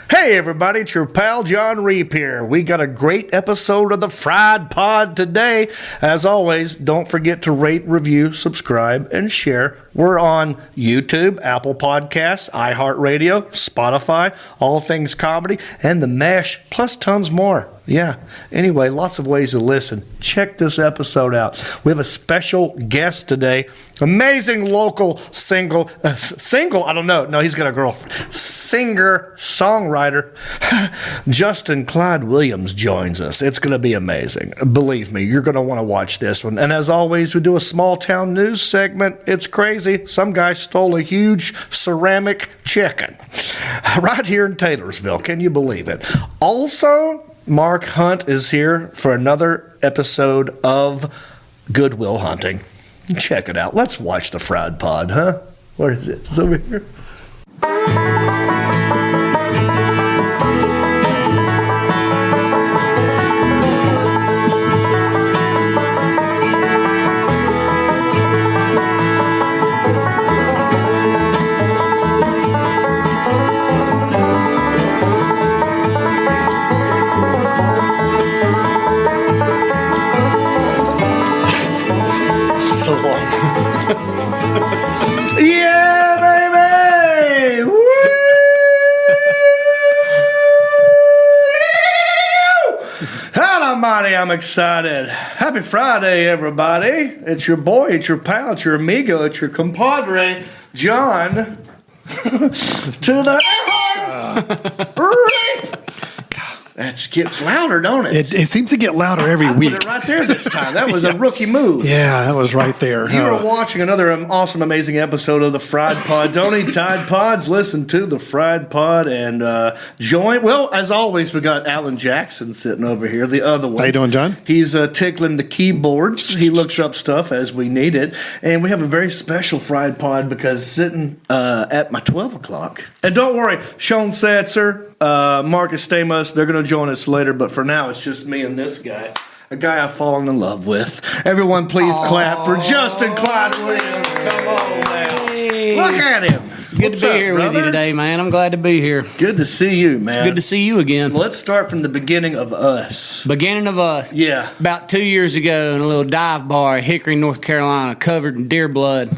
Hey everybody, it's your pal John Reap here. We got a great episode of the Fried Pod today. As always, don't forget to rate, review, subscribe, and share. We're on YouTube, Apple Podcasts, iHeartRadio, Spotify, All Things Comedy, and The Mesh, plus tons more. Yeah. Anyway, lots of ways to listen. Check this episode out. We have a special guest today. Amazing local single, I don't know. No, he's got a girlfriend. Singer, songwriter, Justin Clyde Williams joins us. It's going to be amazing. Believe me, you're going to want to watch this one. And as always, we do a small town news segment. It's crazy. Some guy stole a huge ceramic chicken right here in Taylorsville. Can you believe it? Also, Mark Hunt is here for another episode of Good Will Hunting. Check it out. Let's watch the Fried Pod, huh? Where is it? It's over here. Yeah, baby! Woo! Almighty, I'm excited. Happy Friday, everybody. It's your boy, it's your pal, it's your amigo, it's your compadre, John. To the Reap! That gets louder, don't it? It seems to get louder every week. Put it right there this time. That was a rookie move. Yeah, that was right there. You are watching another awesome, amazing episode of the Fried Pod. Don't eat Tide Pods. Listen to the Fried Pod and join. Well, as always, we got Alan Jackson sitting over here, the other one. How you doing, John? He's tickling the keyboards. He looks up stuff as we need it. And we have a very special Fried Pod because sitting at my 12 o'clock. And don't worry, Shawn Setzer, Marcus Stamos, they're going to join us later, but for now it's just me and this guy, a guy I've fallen in love with. Everyone please clap for Justin Clyde Williams. Come on, man. Look at him. Good to be here with you today, man. I'm glad to be here. Good to see you, man. Good to see you again. Let's start from the beginning of us. Beginning of us. Yeah. About 2 years ago in a little dive bar in Hickory, North Carolina, covered in deer blood.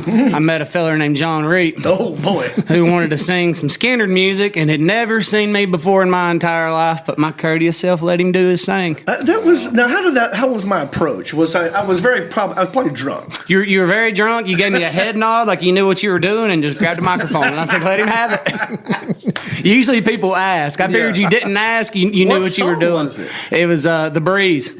I met a feller named Jon Reap. Oh, boy. Who wanted to sing some Skynyrd music and had never seen me before in my entire life, but my courteous self let him do his thing. How was my approach? I was probably drunk. You were very drunk. You gave me a head nod like you knew what you were doing and just grabbed the microphone. And I said, let him have it. Usually people ask. I figured you didn't ask. You knew what you were doing. Was it? It was The Breeze.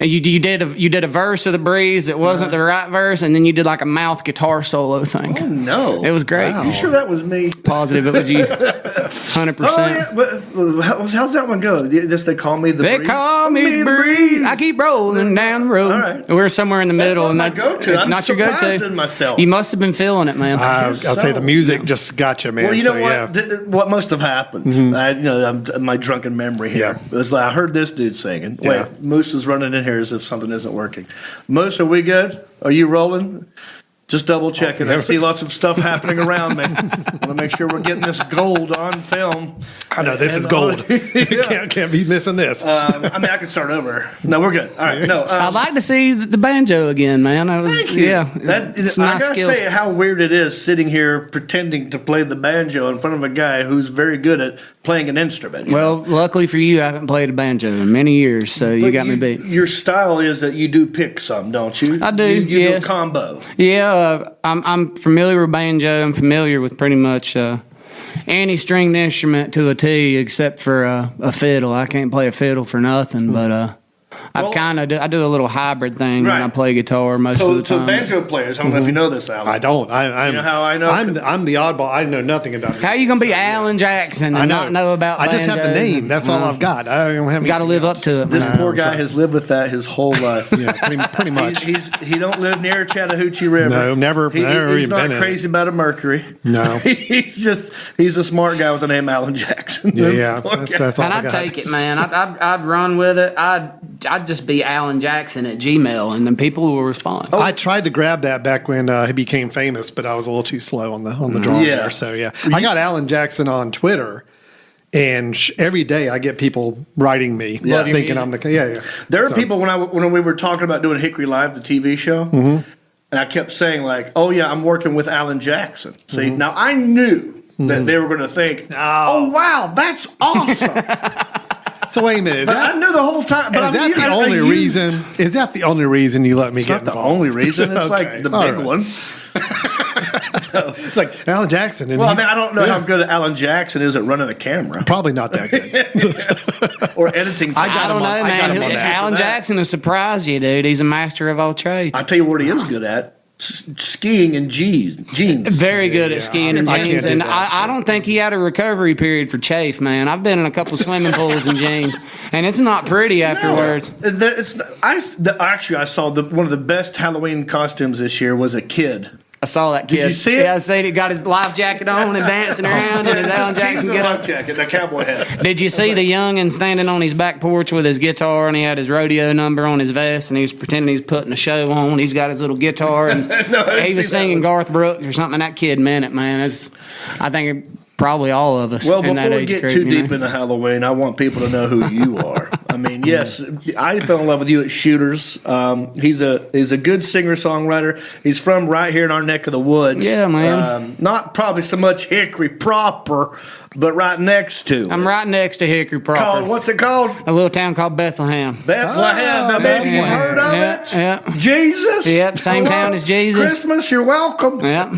And you did a verse of The Breeze that wasn't the right verse, and then you did like a mouth guitar solo thing. Oh, no. It was great. Wow. You sure that was me? Positive it was you. 100%. Oh, yeah. But how's that one go? They call me The Breeze? They call me The Breeze. I keep rolling down the road. All right. We're somewhere in the middle. That's not my go-to. It's not your go-to. I'm surprised in myself. You must have been feeling it, man. I'll say the music just got you, man. Well, you know so, what? Yeah. What must have happened? My drunken memory here. Yeah. It was like I heard this dude singing. Wait, Yeah. Moose is running in here as if something isn't working. Moose, are we good? Are you rolling? Just double checking. I see lots of stuff happening around me. I want to make sure we're getting this gold on film. I know this is gold. Yeah. can't be missing this. I can start over. No, we're good. All right. No, I'd like to see the banjo again, man. Thank you. Yeah, I gotta say how weird it is sitting here pretending to play the banjo in front of a guy who's very good at playing an instrument. Well, luckily for you, I haven't played a banjo in many years, so you got me beat. Your style is that you do pick some, don't you? I do. You yes. do a combo. Yeah, I'm familiar with banjo. I'm familiar with pretty much any stringed instrument to a T, except for a fiddle. I can't play a fiddle for nothing, but I do a little hybrid thing when I play guitar most of the time. So banjo players, I don't know if you know this, Alan. I don't. You know how I know? I'm the oddball. I know nothing about it. How you gonna be Alan Jackson and not know about I just have the banjos? name. That's all I've got. I don't have. Got to live up to it. This poor guy has lived with that his whole life. Yeah, pretty much. He don't live near Chattahoochee River. No, never. He's even not been crazy about a Mercury. No. he's a smart guy with the name Alan Jackson. Yeah. That's all And I I'd got. take it, man. I'd run with it. I'd just be Alan Jackson at Gmail, and then people will respond. I tried to grab that back when he became famous, but I was a little too slow on the draw there. So yeah, I got Alan Jackson on Twitter, And every day I get people writing me Love your thinking music. I'm the yeah. There are people when we were talking about doing Hickory Live, the TV show, and I kept saying like, "Oh yeah, I'm working with Alan Jackson." See, now I knew that they were going to think, "Oh wow, that's awesome." So wait a minute, is But that I knew the whole time. But is that the I only used- reason? Is that the only reason you let me It's get not the involved? only reason. It's Okay, like the all big right. one. It's like Alan Jackson. And Well, I he- mean, I don't know how good Alan Jackson is at running a camera probably not that good. or editing. I don't know, I got man. him on that. Alan Jackson will surprise you, dude. He's a master of all trades. I tell you what he is good at: skiing and jeans. Very good at skiing and I can't jeans, do and that, I don't think he had a recovery period for chafe, man. I've been in a couple swimming pools in jeans, and it's not pretty afterwards. Actually, I saw one of the best Halloween costumes this year was a kid. I saw that kid. Did you see it? Yeah, I seen it. Got his life jacket on and dancing around in his It's Alan just Jackson jeans and get a up. life jacket, and a cowboy hat. Did you see the youngin standing on his back porch with his guitar, and he had his rodeo number on his vest, and he was pretending he's putting a show on. He's got his little guitar, and No, I didn't he see was that singing one. Garth Brooks or something. That kid meant it, man. I think probably all of us. Well, in that before we age get group, too you know? deep into Halloween, I want people to know who you are. I mean, yes, I fell in love with you at Shooters. He's a good singer songwriter. He's from right here in our neck of the woods. Yeah, man. Not probably so much Hickory proper, but right next to. I'm right next to Hickory proper. What's it called? A little town called Bethlehem. Bethlehem. Now, maybe you Bethlehem. heard of Yeah, it. yeah. Jesus. Yep, same Hello? town as Jesus. Christmas. You're welcome. Yep.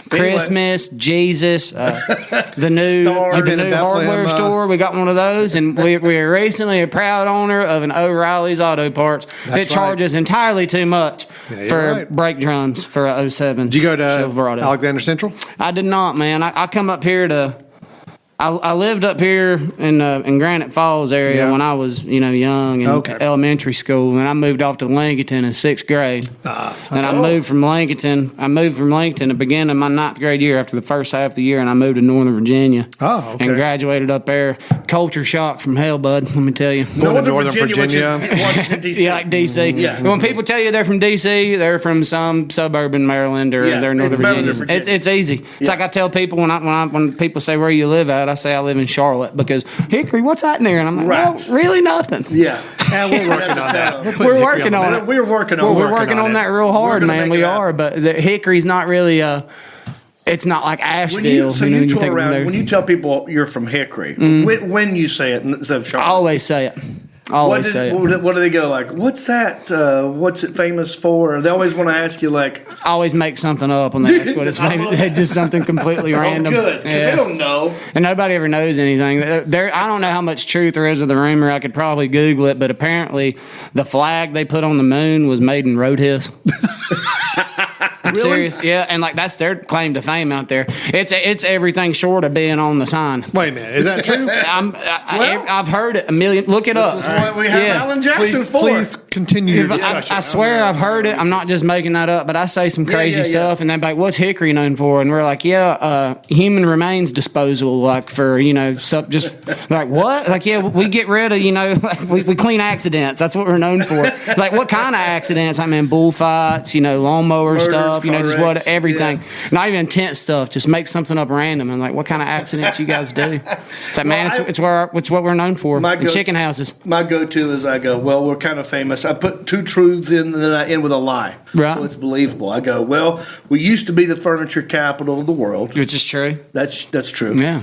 Christmas, Jesus, the new Stars. You've been to hardware Bethlehem, store. We got one of those, and we're recently a proud owner of an O'Reilly's Auto Parts that right. charges entirely too much you're for right. brake drums for a 07. Did you go to Silverado. Alexander Central? I did not, man. I come up here to. I lived up here in Granite Falls area Yeah. when I was young in Okay. elementary school, and I moved off to Lincoln in sixth grade. And I moved from Lincoln. at the beginning of my ninth grade year after the first half of the year, and I moved to Northern Virginia. Oh, okay. And graduated up there. Culture shock from hell, bud. Let me tell you. Northern Which Virginia. is Washington D.C. Yeah, like D.C. Yeah. When people tell you they're from D.C., they're from some suburban Maryland or Yeah, they're Northern it's Maryland Virginia. or Virginia. It's easy. It's like I tell people when people say where you live at, I say I live in Charlotte because Hickory, what's that in there? And I'm like, Right. well, really nothing. Yeah. Yeah, we're working on that. We're putting working Hickory on that. it. We're working on. We're it. working on it. that real hard, gonna man. make We it are, happen. but the Hickory's not really. It's not like Asheville. When you when tour think around, they're- when you tell people you're from Hickory, when you say it instead of I Charlotte, always say it. Always say it. what do they go like? What's that? What's it famous for? They always want to ask you like, I always make something up when they ask what it's famous. It's just something completely random. oh, good, because Yeah. they don't know. And nobody ever knows anything. I don't know how much truth there is of the rumor. I could probably Google it, but apparently the flag they put on the moon was made in Roadhouse. I'm serious. Yeah, and like that's their claim to fame out there. It's everything short of being on the sign. Wait a minute, is that true? I've heard it a million. Look it up. This is what we have Yeah. Alan Jackson Please, for. please continue your I, discussion. I swear I've heard it. I'm not just making that up, but I say some crazy yeah. stuff, and they're like, "What's Hickory known for?" And we're like, "Yeah, human remains disposal, like for just like what? Like yeah, we get rid of like, we clean accidents. That's what we're known for. Like what kind of accidents? I mean, bullfights, lawnmower Murders, stuff, car just wrecks, everything. yeah. Not even intense stuff. Just make something up random and like what kind of accidents you guys do? It's like man, it's what we're known for. My And go- chicken houses. My go-to is I go, well, we're kind of famous. I put two truths in, and then I end with a lie, Right. so it's believable. I go, well, we used to be the furniture capital of the world. Which is true. That's true. Yeah.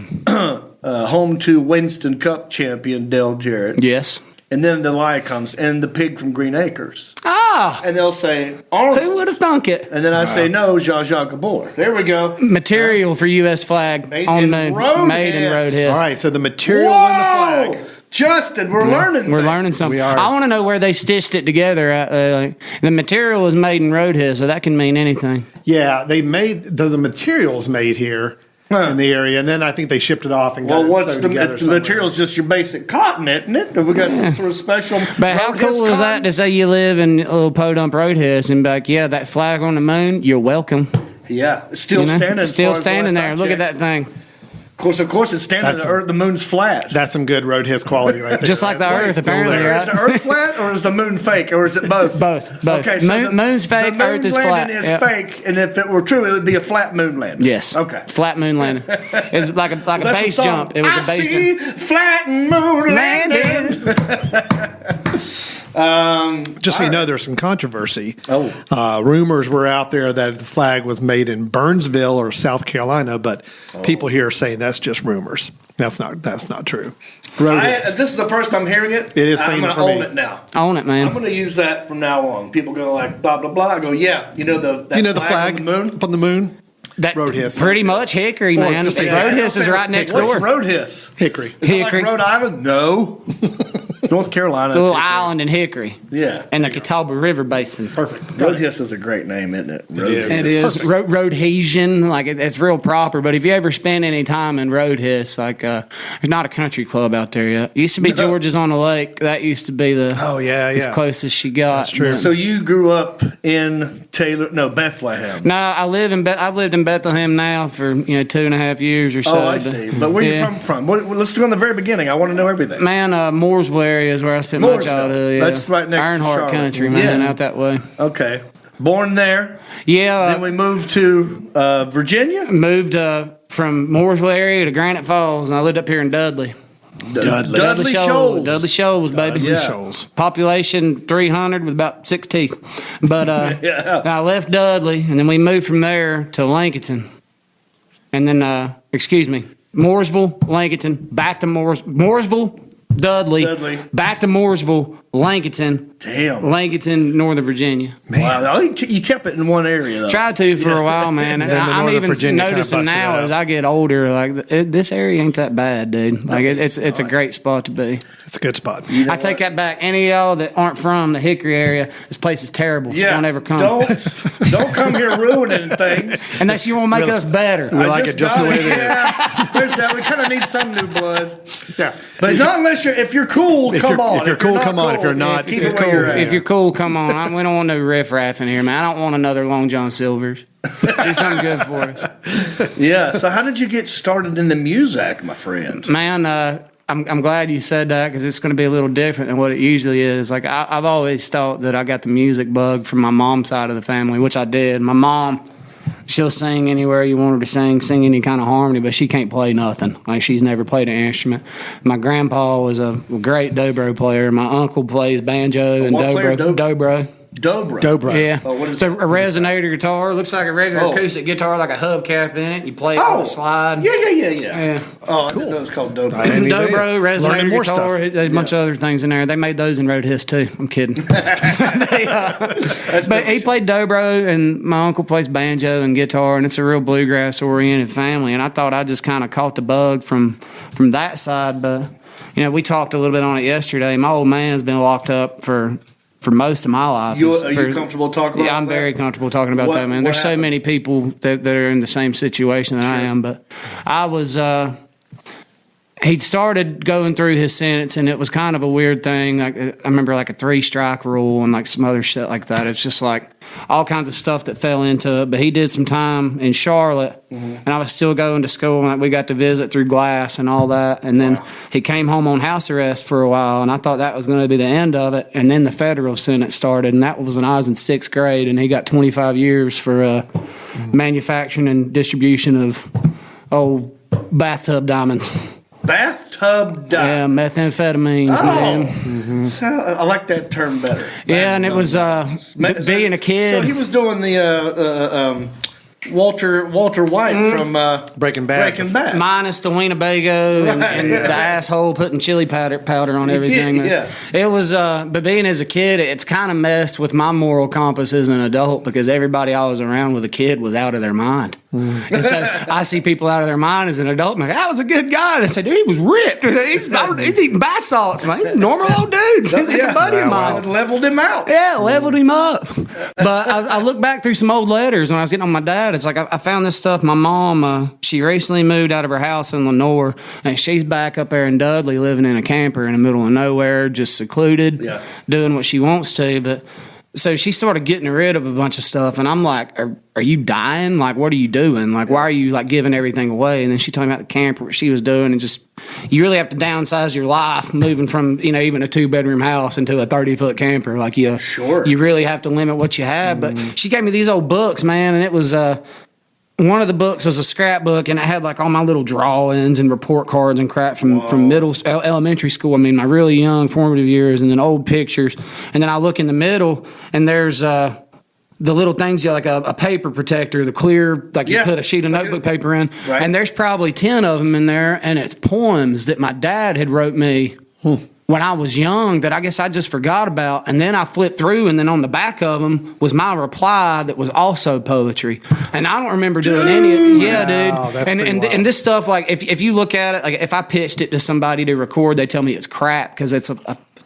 Home to Winston Cup champion Dale Jarrett. Yes. And then the lie comes, and the pig from Green Acres. Ah. And they'll say, Arnold. Who would have thunk it? And then I say, no, Zsa Zsa Gabor. There we go. Material for U.S. flag Made on in moon. Roadhead. Made in Roadhead. All right, so the material Whoa! in the flag. Justin, we're learning We're things. learning something. We are. I want to know where they stitched it together. The material is made in Roadhead, so that can mean anything. Yeah, they made the materials made here in the area, and then I think they shipped it off and got Well, it what's sewed the together material's just your basic cotton, isn't it? Have we got some sort of special? But how Roadhead's cool is that cotton? to say you live in little Podump Roadhead and be like, yeah, that flag on the moon, you're welcome. Yeah, it's still standing. as Still far as standing last I there. Look at checked. that thing. Of course, it's standing on the Earth. The moon's flat. That's some good road hiss quality right there. Just like the Earth, apparently. Is the Earth flat or is the moon fake or is it both? Both. Okay, so the moon's fake, the Earth is moon flat. landing is fake, and if it were true, it would be a flat moon landing. Yes. Okay. Flat moon landing. It's like a base jump. It was a base jump. Flat moon landing. Just so you know, there's some controversy. Oh. Rumors were out there that the flag was made in Burnsville or South Carolina, but people here are saying that's just rumors. That's not true. This is the first I'm hearing it. It is I'm same going for to me. own it now. Own it, man. I'm going to use that from now on. People go like blah blah blah. I go, yeah. You know the flag on the moon. up on the moon. That road hiss. Pretty much Hickory, Well, man. just say Road that. hiss is right next What's door. road hiss? Hickory. Is it Hickory. like Rhode Island? No. North Carolina. The little island in Hickory. Yeah. And the Catawba River Basin. Perfect. Road hiss is a great name, isn't it? Road is. hiss. It is Roadhesian, like it's real proper. But if you ever spend any time in Roadhiss, like there's not a country club out there yet. It used to be George's on the Lake. That used to be the as close as she got. That's true. So you grew up in Bethlehem. No, I've lived in Bethlehem now for 2.5 years or so. Oh, I see. But where you from? Let's do on the very beginning. I want to know everything. Man, Mooresville area is where I spent my childhood. Yeah. That's right next to Ironheart Charlotte. country, man, out that way. Okay. Born there. Yeah. Then we moved to Virginia. Moved from Mooresville area to Granite Falls, and I lived up here in Dudley. Dudley Shoals. Dudley Shoals, baby. Shoals. Population 300 with about 6 teeth. But I left Dudley, and then we moved from there to Lincoln. And then, Mooresville, Lincoln, back to Mooresville, Dudley, back to Mooresville, Lincoln. Damn. Lincoln, Northern Virginia. Man. Wow, you kept it in one area, though. Tried to for a while, man. And I'm Northern even Virginia noticing kinda busted now it as out. I get older, like this area ain't that bad, dude. Like it's a great spot to be. It's a good spot. I take that back. Any of y'all that aren't from the Hickory area, this place is terrible. Yeah. Don't ever come. Don't come here ruining things. Unless you want to make us better. We like it just the way it is. Yeah, there's that. We kind of need some new blood. Yeah. But not unless if you're cool, come on. If you're cool, not come on. If you're not, keep if it where you're at. If you're cool, come on. We don't want no riffraff in here, man. I don't want another Long John Silver's. Do something good for us. Yeah. So how did you get started in the music, my friend? Man, I'm glad you said that because it's going to be a little different than what it usually is. Like I've always thought that I got the music bug from my mom's side of the family, which I did. My mom, she'll sing anywhere you want her to sing any kind of harmony, but she can't play nothing. Like she's never played an instrument. My grandpa was a great dobro player. My uncle plays banjo and dobro. Dobro. Yeah. Oh, what is it's a resonator guitar. It looks like a regular acoustic guitar, like a hubcap in it. You play it with a slide. Yeah. Oh, I didn't know it was called dobro. Dobro, resonator more guitar. stuff. There's a bunch of other things in there. They made those in Road Hiss too. I'm kidding. But he played dobro, and my uncle plays banjo and guitar, and it's a real bluegrass oriented family. And I thought I just kind of caught the bug from that side. But we talked a little bit on it yesterday. My old man has been locked up for most of my life. Are you comfortable talking about that? Yeah, I'm very comfortable talking about that, man. There's so many people that are in the same situation that I am. But I was, he'd started going through his sentence, and it was kind of a weird thing. Like I remember like a 3-strike rule and like some other shit like that. It's just like all kinds of stuff that fell into it. But he did some time in Charlotte, and I was still going to school, and like, we got to visit through glass and all that. And then he came home on house arrest for a while, and I thought that was going to be the end of it. And then the federal sentence started, and that was when I was in 6th grade, and he got 25 years for manufacturing and distribution of old bathtub diamonds. Bathtub diamonds. Yeah, methamphetamines, man. Mm-hmm. So, I like that term better. Yeah, and it was being a kid. So he was doing the Walter White from Breaking Bad. Minus the Winnebago and the asshole putting chili powder on everything. Yeah. It was, but being as a kid, it's kind of messed with my moral compass as an adult because everybody I was around with a kid was out of their mind. And so I see people out of their mind as an adult, and I'm like, that was a good guy. And I said, dude, he was ripped. He's eating bath salts, man. He's a normal old dude. He's like a buddy of mine. Leveled him out. Yeah, leveled him up. But I look back through some old letters when I was getting on my dad. It's like I found this stuff. My mom, she recently moved out of her house in Lenore, and she's back up there in Dudley living in a camper in the middle of nowhere, just secluded, doing what she wants to. But so she started getting rid of a bunch of stuff, and I'm like, are you dying? Like, what are you doing? Like, why are you like giving everything away? And then she told me about the camper, what she was doing, and just, you really have to downsize your life moving from, even a 2-bedroom house into a 30-foot camper. Like, you really have to limit what you have. But she gave me these old books, man, and it was, one of the books was a scrapbook, and it had like all my little drawings and report cards and crap from elementary school. I mean, my really young formative years, and then old pictures. And then I look in the middle, and there's the little things, like a paper protector, the clear, like you put a sheet of notebook paper in. Right. And there's probably 10 of them in there, and it's poems that my dad had wrote me when I was young that I guess I just forgot about. And then I flipped through, and then on the back of them was my reply that was also poetry. And I don't remember doing any of it. Yeah, dude. That's And this stuff, like, if you look at it, like if I pitched it to somebody to record, they tell me it's crap because it's a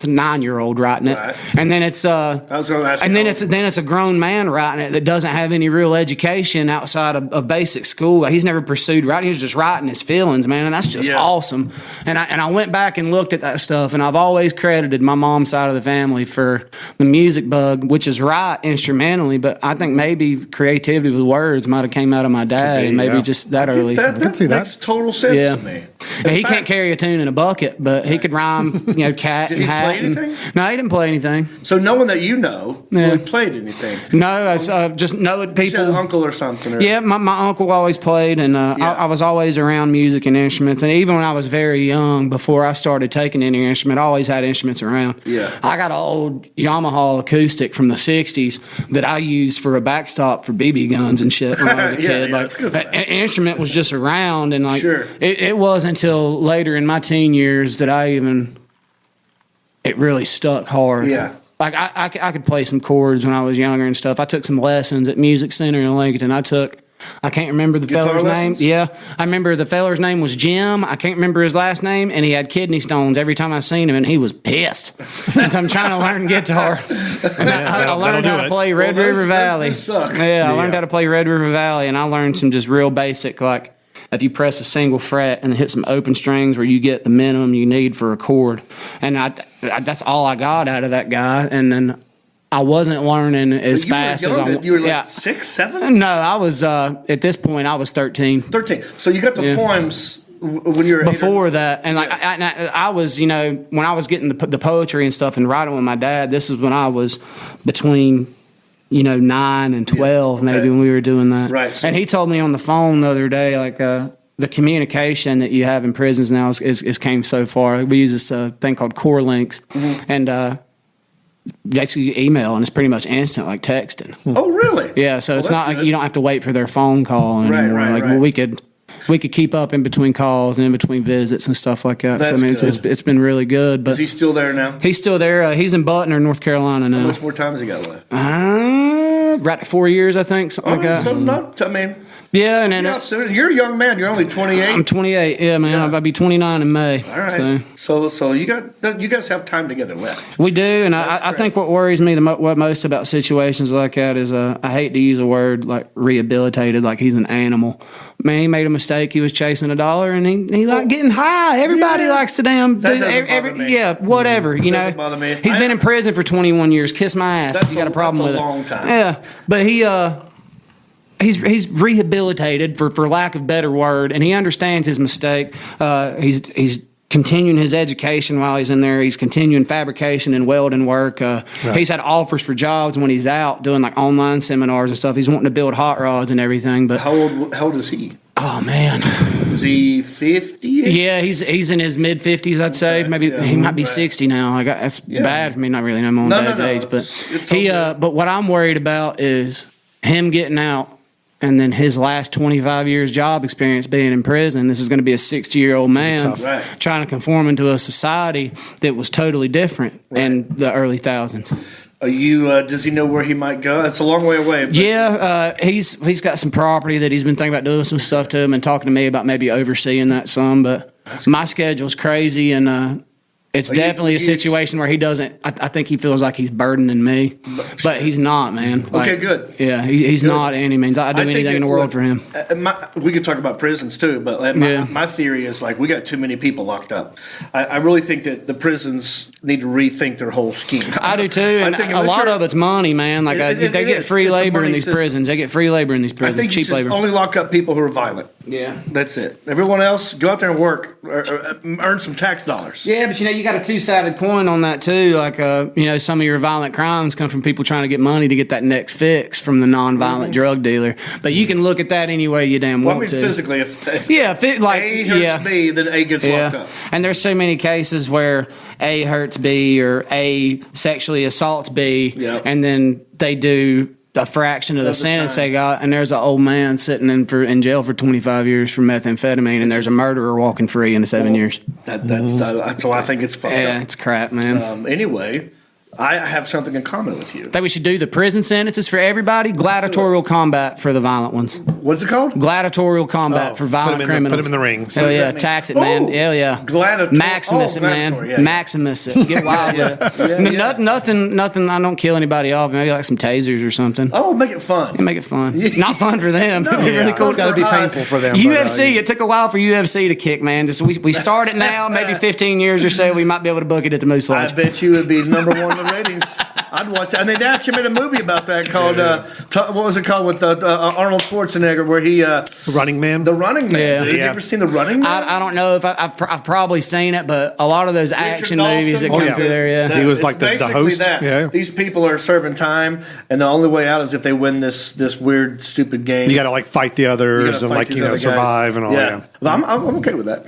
9-year-old writing it, Right. and then it's I was going to ask. and then it's a grown man writing it that doesn't have any real education outside of basic school. He's never pursued writing. He's just writing his feelings, man, and that's just awesome. And I went back and looked at that stuff, and I've always credited my mom's side of the family for the music bug, which is right instrumentally, but I think maybe creativity with words might have came out of my dad, and maybe just that early. That makes total sense to me. He can't carry a tune in a bucket, but he could rhyme, cat Did and he hat. play anything? No, he didn't play anything. So no one that you know really played anything? No, it's just knowing people. You said an uncle or something? Or? Yeah, my uncle always played, and I was always around music and instruments. And even when I was very young, before I started taking any instrument, I always had instruments around. Yeah. I got an old Yamaha acoustic from the 60s that I used for a backstop for BB guns and shit when I was a kid. That's good for that. An instrument was just around, and like Sure. it wasn't until later in my teen years that it really stuck hard. Yeah. Like I could play some chords when I was younger and stuff. I took some lessons at Music Center in Lincoln. I can't remember the Guitar feller's lessons? name. Yeah, I remember the feller's name was Jim. I can't remember his last name, and he had kidney stones every time I seen him, and he was pissed. And so I'm trying to learn guitar. And I learned how to play Red River Valley. Those suck. Yeah, I learned how to play Red River Valley, and I learned some just real basic, like if you press a single fret and hit some open strings where you get the minimum you need for a chord. And that's all I got out of that guy. And then I wasn't learning as fast as I wanted. You were like 6, 7? No, I was, at this point, I was 13. 13. So you got the poems when you were before that. And like I was, when I was getting the poetry and stuff and writing with my dad, this is when I was between 9 and 12, maybe, when we were doing that. Right. So, and he told me on the phone the other day, like, the communication that you have in prisons now is came so far. We use this thing called core links, and basically email, and it's pretty much instant, like texting. Oh, really? Yeah, so it's not like you don't have to wait for their phone call anymore. Right. We could keep up in between calls and in between visits and stuff like that. That's so I mean, good. it's been really good. But is he still there now? He's still there. He's in Butner, North Carolina now. How much more time has he got left? Right at 4 years, I think, something like that. So not. I mean. Yeah, and then you're a young man. You're only 28. I'm 28. Yeah, man. Yeah. I'll be 29 in May. All right. So you guys have time together left. We do, and I think what worries me what most about situations like that is I hate to use a word like rehabilitated, like he's an animal. Man, he made a mistake. He was chasing a dollar, and he liked getting high. Everybody likes to damn. That doesn't bother me. Yeah, whatever. Doesn't bother me. He's been in prison for 21 years. Kiss my ass. If you got a problem with it. That's a long time. Yeah, but He's rehabilitated, for lack of better word, and he understands his mistake. He's continuing his education while he's in there. He's continuing fabrication and welding work. He's had offers for jobs when he's out doing like online seminars and stuff. He's wanting to build hot rods and everything. But how old is he? Oh man, is he 50? Yeah, he's in his mid 50s, I'd say. Maybe he might be 60 now. Like that's bad for me. Not really. I'm on dad's age, but it's But what I'm worried about is him getting out. And then his last 25 years job experience being in prison. This is going to be a 60-year-old man trying to conform into a society that was totally different in the early thousands. Does he know where he might go? It's a long way away. But. Yeah, he's got some property that he's been thinking about doing some stuff to him and talking to me about maybe overseeing that some. But my schedule's crazy, and It's definitely a situation where he doesn't. I think he feels like he's burdening me, but he's not, man. Like, Okay, good. Yeah, he's not any means. I'd do anything in the world for him. We could talk about prisons too, but my theory is like we got too many people locked up. I really think that the prisons need to rethink their whole scheme. I do too, and a lot of it's money, man. Like they get free labor in these prisons. They get free labor in these prisons, I think cheap labor. Only lock up people who are violent. Yeah, that's it. Everyone else, go out there and work, earn some tax dollars. Yeah, but you got a two-sided coin on that too. Like some of your violent crimes come from people trying to get money to get that next fix from the non-violent drug dealer. But you can look at that any way you damn want to. Physically, if A hurts B, then A gets locked up. And there's so many cases where A hurts B or A sexually assaults B, and then they do a fraction of the sentence they got, and there's an old man sitting in jail for 25 years for methamphetamine, and there's a murderer walking free in 7 years. That's why I think it's fucked up. Yeah, it's crap, man. Anyway, I have something in common with you. That we should do the prison sentences for everybody, gladiatorial combat for the violent ones. What's it called? Gladiatorial combat for violent criminals. Put them in the rings. Hell yeah, tax it, man. Hell yeah. Maximus it, man. Maximus it. Get wild with it. Nothing. I don't kill anybody off. Maybe like some tasers or something. Oh, make it fun. Yeah, make it fun. Not fun for them. No, really cool. It's got to be painful for them. UFC. It took a while for UFC to kick, man. Just we start it now. Maybe 15 years or so, we might be able to book it at the Moose Lodge. I bet you would be number one in the ratings. I'd watch it. And they actually made a movie about that called, what was it called, with Arnold Schwarzenegger, where he... Running Man? The Running Man. Have you ever seen The Running Man? I don't know if I've probably seen it, but a lot of those action movies that come through there, He was like the host. Yeah. These people are serving time, and the only way out is if they win this weird, stupid game. You got to like fight the others and like survive and all that. I'm okay with that.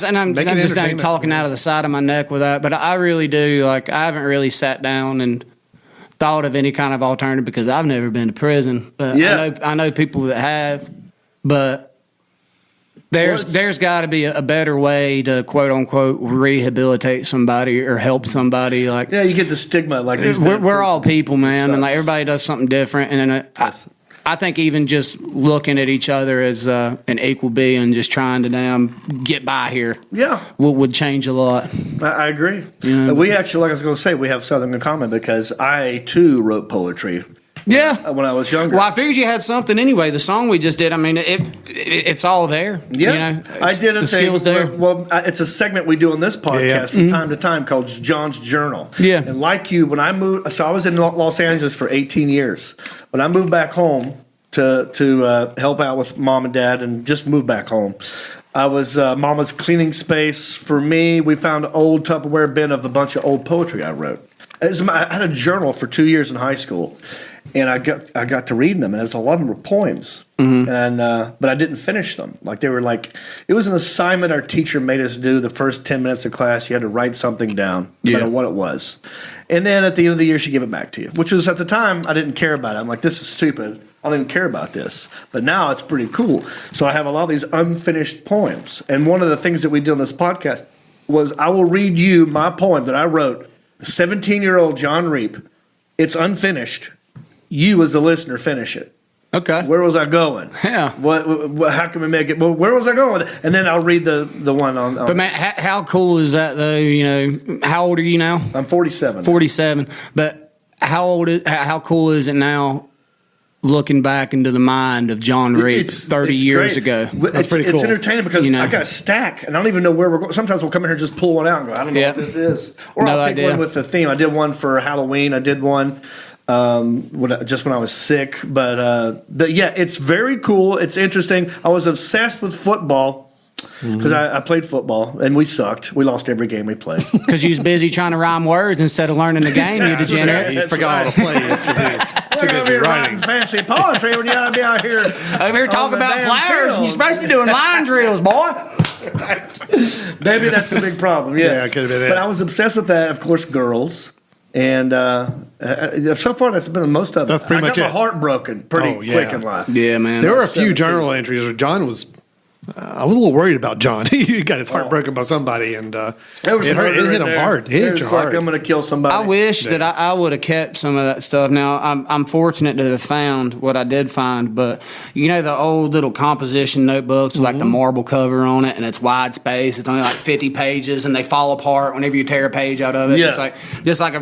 And I'm just talking out of the side of my neck with that, but I really do. Like, I haven't really sat down and thought of any kind of alternative because I've never been to prison. But I know people that have, but there's got to be a better way to quote unquote rehabilitate somebody or help somebody. Like, you get the stigma. Like, we're all people, man, and like everybody does something different, and then I think even just looking at each other as an equal being, just trying to get by here, would change a lot. I agree. We actually, like I was going to say, we have something in common because I too wrote poetry. Yeah, when I was younger. Well, I figured you had something anyway. The song we just did, I mean, it's all there. Yeah, I did a skills there. It's a segment we do on this podcast from time to time called John's Journal. Yeah, and like you, when I moved, so I was in Los Angeles for 18 years. When I moved back home to help out with mom and dad, and just moved back home, I was Mama's cleaning space for me. We found an old Tupperware bin of a bunch of old poetry I wrote. I had a journal for 2 years in high school. And I got to reading them, and a lot of them were poems. And but I didn't finish them. Like, they were like, it was an assignment our teacher made us do. The first 10 minutes of class, you had to write something down, no matter what it was. And then at the end of the year, she gave it back to you, which was, at the time, I didn't care about it. I'm like, this is stupid. I don't even care about this. But now it's pretty cool. So I have a lot of these unfinished poems. And one of the things that we did on this podcast was I will read you my poem that I wrote, 17-year-old John Reap. It's unfinished. You, as the listener, finish it. Okay. Where was I going? Yeah. What? How can we make it? Well, where was I going with it? And then I'll read the one on. But man, how cool is that though? You know, how old are you now? I'm 47. 47. But how cool is it now? Looking back into the mind of John Reap 30 years ago. That's pretty cool. It's entertaining because I got a stack, and I don't even know where we're going. Sometimes we'll come in here and just pull one out and go, I don't know what this is. Or I'll pick one with the theme. I did one for Halloween. I did one just when I was sick. But yeah, it's very cool. It's interesting. I was obsessed with football because I played football, and we sucked. We lost every game we played. Because you was busy trying to rhyme words instead of learning the game, you degenerate. You forgot all the plays. You're going to be writing fancy poetry when you ought to be out here. Over here talking about flowers. You're supposed to be doing line drills, boy. Maybe that's a big problem. Yes. Yeah, it could have been it. But I was obsessed with that. Of course, girls. And so far, that's been most of it. That's pretty much it. I got my heart broken pretty quick in life. Yeah, man. There were a few journal entries where John was I was a little worried about John. He got his heart broken by somebody, and it hit him hard. It hit you hard. Like, I'm going to kill somebody. I wish that I would have kept some of that stuff. Now, I'm fortunate to have found what I did find, but you know the old little composition notebooks with like the marble cover on it, and it's wide space. It's only like 50 pages, and they fall apart whenever you tear a page out of it. Yeah. It's like just like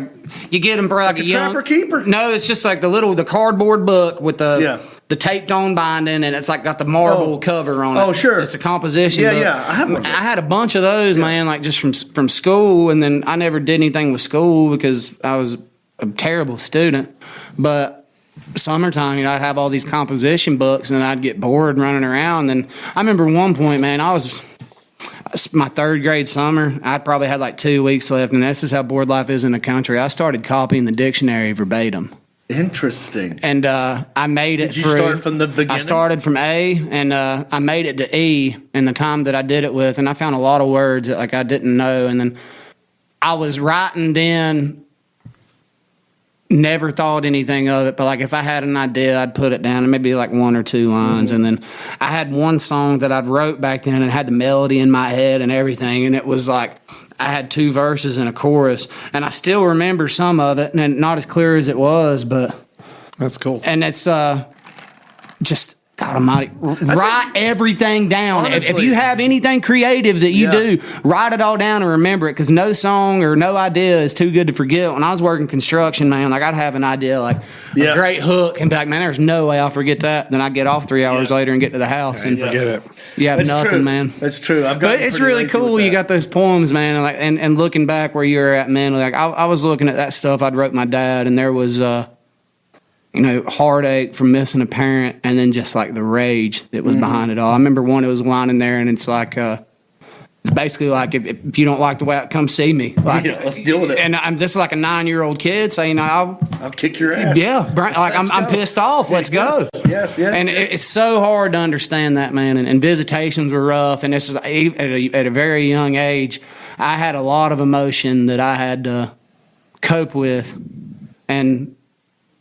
you get them for like a young Trapper Keeper. No, it's just like the cardboard book with the taped on binding, and it's like got the marble cover on it. Oh, sure. It's a composition book. Yeah. I had a bunch of those, man, like just from school, and then I never did anything with school because I was a terrible student. But summertime, I'd have all these composition books, and I'd get bored running around. And I remember one point, man, my third grade summer, I probably had like 2 weeks left, and this is how bored life is in the country. I started copying the dictionary verbatim. Interesting. And I made it Did you through. start from the beginning? I started from A, and I made it to E in the time that I did it with, and I found a lot of words that, like, I didn't know. And then I was writing then, never thought anything of it, but like if I had an idea, I'd put it down and maybe like 1 or 2 lines. And then I had one song that I'd wrote back then and had the melody in my head and everything, and it was like I had 2 verses and a chorus, and I still remember some of it, and not as clear as it was, but that's cool. And it's just God Almighty, write everything down. If you have anything creative that you do, write it all down and remember it, because no song or no idea is too good to forget. When I was working construction, man, like I'd have an idea, like a great hook, and be like, man, there's no way I'll forget that. Then I'd get off 3 hours later and get to the house and forget it. You have nothing, true. man. That's true. But it's really cool. You got those poems, man, and looking back where you were at, man. Like I was looking at that stuff I'd wrote my dad, and there was heartache from missing a parent, and then just like the rage that was behind it all. I remember one, it was a line in there, and it's like, it's basically like, if you don't like the way I come see me. Like, let's deal with it. And I'm just like a 9-year-old kid saying, I'll kick your ass. Yeah, like I'm pissed off. Let's go. Yes. And it's so hard to understand that, man. And visitations were rough, and this is at a very young age. I had a lot of emotion that I had to cope with, and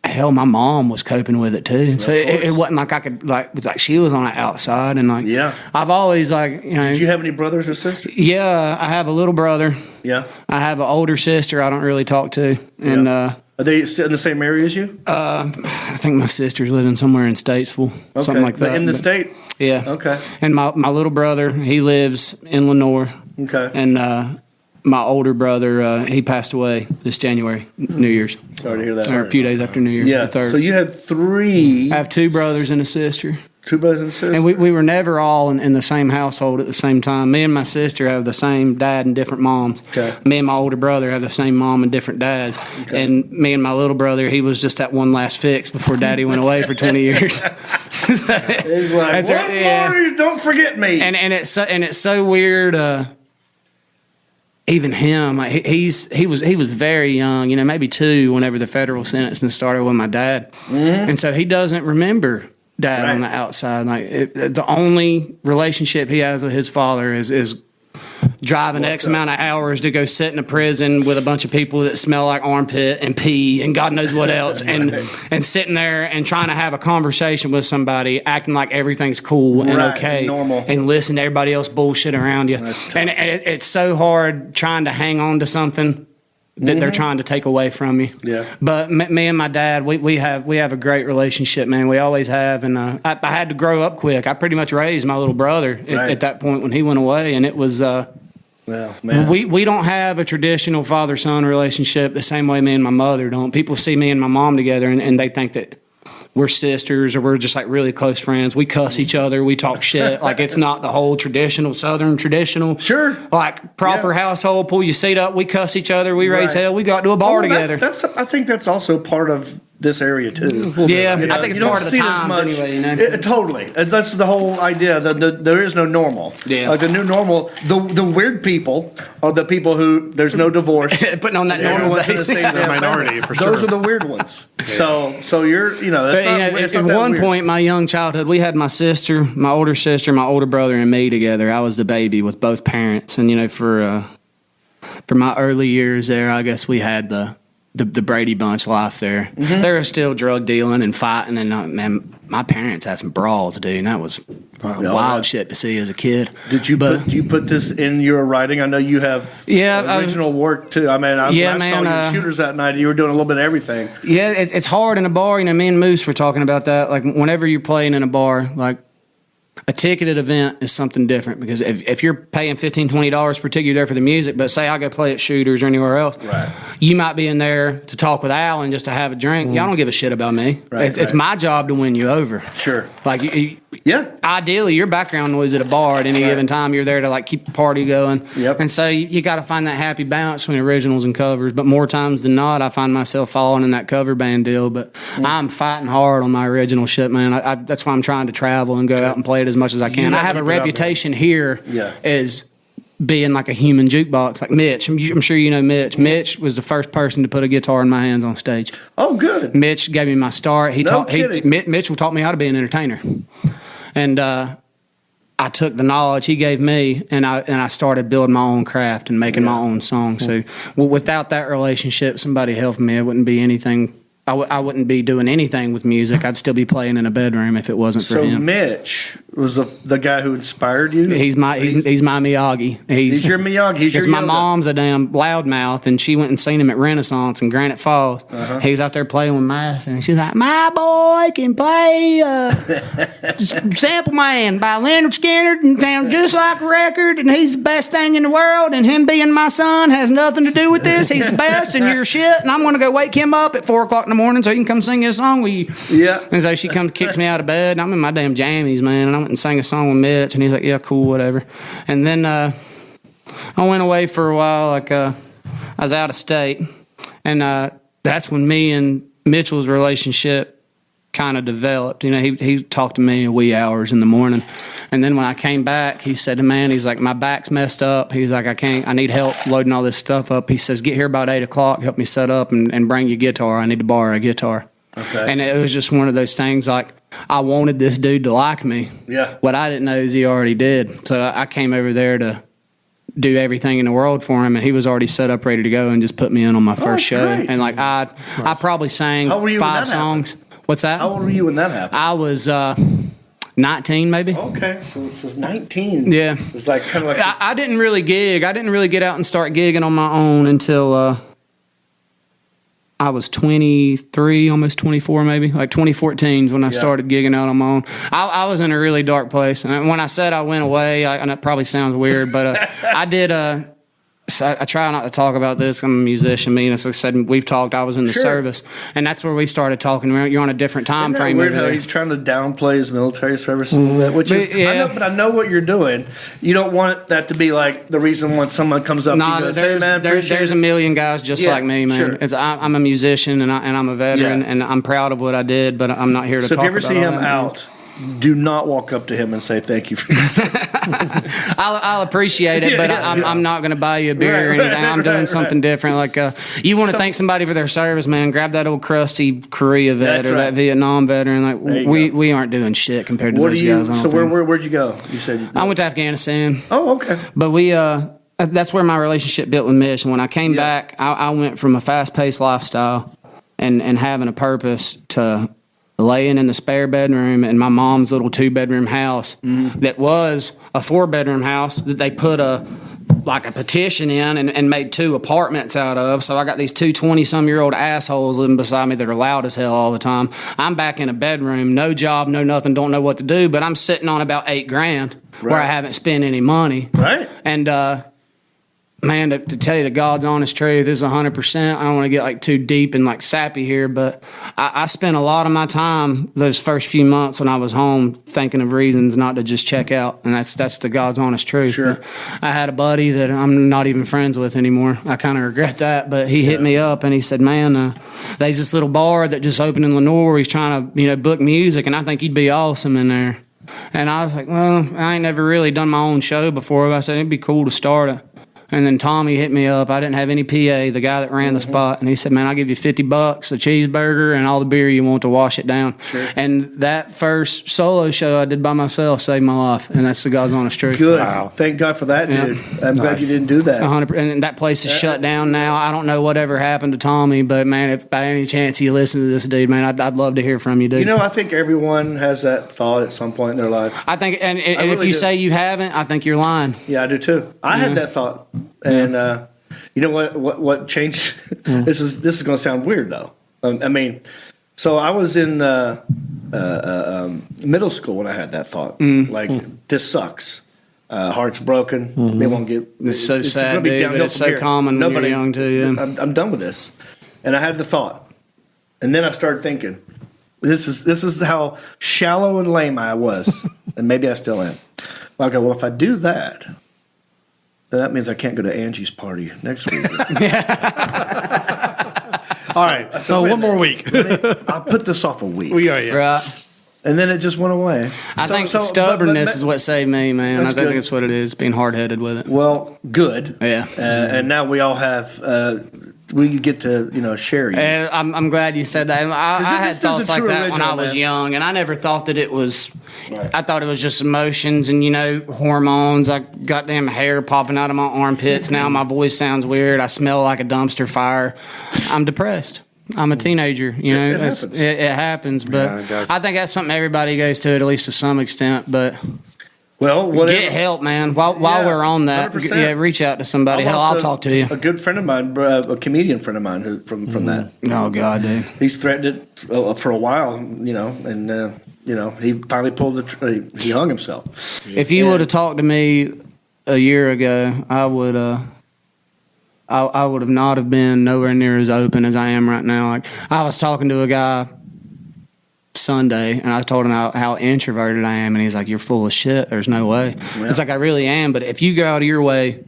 hell, my mom was coping with it too. So it wasn't like I could like she was on the outside, and like I've always Did you have any brothers or sisters? Yeah, I have a little brother. Yeah. I have an older sister I don't really talk to, and are they still in the same area as you? I think my sister's living somewhere in Statesville, something like that. In the state? Yeah. Okay. And my little brother, he lives in Lenore. Okay. And my older brother, he passed away this January, New Year's. Sorry to hear that. Or a few days after New Year's, the 3rd. So you had 3. I have 2 brothers and a sister. 2 brothers and a sister. And we were never all in the same household at the same time. Me and my sister have the same dad and different moms. Okay. Me and my older brother have the same mom and different dads. Okay. And me and my little brother, he was just that one last fix before Daddy went away for 20 years. He's like, more, don't forget me. And it's so weird. Even him, like he was very young, maybe 2 whenever the federal sentencing started with my dad, and so he doesn't remember Dad on the outside. Like the only relationship he has with his father is driving X amount of hours to go sit in a prison with a bunch of people that smell like armpit and pee and God knows what else, and sitting there and trying to have a conversation with somebody, acting like everything's cool and okay, and normal, and listen to everybody else bullshit around you. And it's so hard trying to hang on to something that they're trying to take away from you. Yeah. But me and my dad, we have a great relationship, man. We always have, and I had to grow up quick. I pretty much raised my little brother at that point when he went away, and it was. Well, man. We don't have a traditional father-son relationship the same way me and my mother don't. People see me and my mom together, and they think that we're sisters or we're just like really close friends. We cuss each other. We talk shit. Like it's not the whole traditional Southern traditional. Sure. Like proper household. Pull your seat up. We cuss each other. We raise hell. We go out to a bar together. I think that's also part of this area too. Yeah, I think it's part of the times anyway. Totally. That's the whole idea. There is no normal. Yeah. Like the new normal. The weird people are the people who there's no divorce. Putting on that normal face. They're minority for sure. Those are the weird ones. So you're that's at one point, my young childhood, we had my sister, my older brother, and me together. I was the baby with both parents, and for my early years there, I guess we had the Brady Bunch life there. They were still drug dealing and fighting, and man, my parents had some brawls, dude, and that was wild shit to see as a kid. Do you put this in your writing? I know you have original work too. I mean, I saw your shooters that night. You were doing a little bit of everything. Yeah, it's hard in a bar. You know, me and Moose were talking about that. Like, whenever you're playing in a bar, like, a ticketed event is something different, because if you're paying $15, $20 per ticket, you're there for the music. But say I go play at Shooters or anywhere else, right, you might be in there to talk with Alan just to have a drink. Y'all don't give a shit about me. Right, it's my job to win you over. Sure. Like, ideally, your background noise at a bar at any given time, you're there to like keep the party going. Yep. And so you got to find that happy balance between originals and covers. But more times than not, I find myself falling in that cover band deal. But I'm fighting hard on my original shit, man. That's why I'm trying to travel and go out and play it as much as I can. I have a reputation here as being like a human jukebox, like Mitch. I'm sure you know Mitch. Mitch was the first person to put a guitar in my hands on stage. Oh, good. Mitch gave me my start. Mitch taught me how to be an entertainer. And I took the knowledge he gave me, and I started building my own craft and making my own songs. So without that relationship, somebody helping me, it wouldn't be anything. I wouldn't be doing anything with music. I'd still be playing in a bedroom if it wasn't for him. So Mitch was the guy who inspired you? He's my Miyagi. He's your Miyagi. He's your my mom's a damn loudmouth, and she went and seen him at Renaissance in Granite Falls. He's out there playing with Mass, and she's like, "My boy can play Sample Man by Leonard Skinner and sounds just like a record, and he's the best thing in the world, and him being my son has nothing to do with this. He's the best, and you're shit, and I'm going to go wake him up at 4 o'clock in the morning so he can come sing his song with you." Yeah. And so she comes, kicks me out of bed, and I'm in my damn jammies, man, and I went and sang a song with Mitch, and he's like, "Yeah, cool, whatever." And then I went away for a while, like I was out of state, and that's when me and Mitchell's relationship kind of developed. You know, he talked to me in wee hours in the morning, and then when I came back, he said, "Man," he's like, "my back's messed up." He's like, I need help loading all this stuff up." He says, "Get here about 8 o'clock, help me set up and bring your guitar. I need to borrow a guitar." Okay. And it was just one of those things, like, I wanted this dude to like me. Yeah. What I didn't know is he already did. So I came over there to do everything in the world for him, and he was already set up, ready to go, and just put me in on my first show. Great. And like I probably sang 5 songs. Happened? What's that? How old were you when that happened? I was 19, maybe. Okay, so this is 19. Yeah. It's like kind of like I didn't really gig. I didn't really get out and start gigging on my own until I was 23, almost 24 maybe. Like 2014 is when I started gigging out on my own. I was in a really dark place. And when I said I went away, and it probably sounds weird, but I did so I try not to talk about this. I'm a musician. As I said, we've talked. I was in the service, and that's where we started talking. You're on a different time frame. Weird how he's trying to downplay his military service a little bit, which is I know what you're doing. You don't want that to be like the reason when someone comes up. No, hey, man, there's a million guys just like me, man. Sure. I'm a musician and I'm a veteran, and I'm proud of what I did, but I'm not here to talk about it. So if you ever see him out, do not walk up to him and say thank you for that. I'll appreciate it, but I'm not going to buy you a beer or anything. I'm doing something different. Like you want to thank somebody for their service, man. Grab that old crusty Korea vet or that Vietnam veteran. Like we aren't doing shit compared to those guys. So where'd you go? You said I went to Afghanistan. Oh, okay. But that's where my relationship built with Mitch. And when I came back, I went from a fast-paced lifestyle and having a purpose to laying in the spare bedroom in my mom's little 2-bedroom house that was a 4-bedroom house that they put a petition in and made 2 apartments out of. So I got these 2 20-some-year-old assholes living beside me that are loud as hell all the time. I'm back in a bedroom, no job, no nothing, don't know what to do, but I'm sitting on about $8,000 where I haven't spent any money. Right. And man, to tell you the God's honest truth, this is 100%. I don't want to get too deep and sappy here, but I spent a lot of my time those first few months when I was home thinking of reasons not to just check out, and that's the God's honest truth. Sure. I had a buddy that I'm not even friends with anymore. I kind of regret that, but he hit me up and he said, "Man, there's this little bar that just opened in Lenoir. He's trying to book music, and I think you'd be awesome in there." And I was like, "Well, I ain't never really done my own show before." But I said it'd be cool to start it. And then Tommy hit me up. I didn't have any PA, the guy that ran the spot, and he said, "Man, I'll give you $50, a cheeseburger, and all the beer you want to wash it down." Sure. And that first solo show I did by myself saved my life, and that's the God's honest truth. Good. Wow. Thank God for that, Yeah. dude. I'm glad you didn't do that. 100%. And that place is shut down now. I don't know whatever happened to Tommy, but man, if by any chance you listen to this dude, man, I'd love to hear from you, dude. You know, I think everyone has that thought at some point in their life. I think, and if really you do. say you haven't, I think you're lying. Yeah, I do too. I had that thought, and you know what changed? This is going to sound weird though. I mean, so I was in middle school when I had that thought. Like, this sucks. Heart's broken. They won't get. It's so sad, gonna be dude, downhill but it's from so here. common when you're young, too, yeah. I'm done with this, and I had the thought, and then I started thinking, this is how shallow and lame I was, and maybe I still am. Well, I go, well, if I do that, then that means I can't go to Angie's party next week. All right. So one more week. I'll put this off a week. We are, yeah. Right. And then it just went away. I think stubbornness is what saved me, man. I That's think good. that's what it is, being hard-headed with it. Well, good. Yeah. And now we all have, we get to, share you. And I'm glad you said that. I had there's a thoughts like true that when I original, was man. young, and I never thought that it was. Right. I thought it was just emotions and hormones. I got damn hair popping out of my armpits. Now my voice sounds weird. I smell like a dumpster fire. I'm depressed. I'm a teenager. It happens. It happens. But Yeah, it does. I think that's something everybody goes to, at least to some extent. But Well, whatever. get help, man. While Yeah, we're on that, 100%. reach out to somebody. I Hell, lost I'll talk to you. A good friend of mine, a comedian friend of mine, who from that. Oh God, dude. He's threatened it for a while, and he finally pulled he hung himself. If you would have talked to me a year ago, I would have not have been nowhere near as open as I am right now. Like, I was talking to a guy Sunday, and I told him how introverted I am, and he's like, "You're full of shit. There's no way." Yeah. It's like, I really am, but if you go out of your way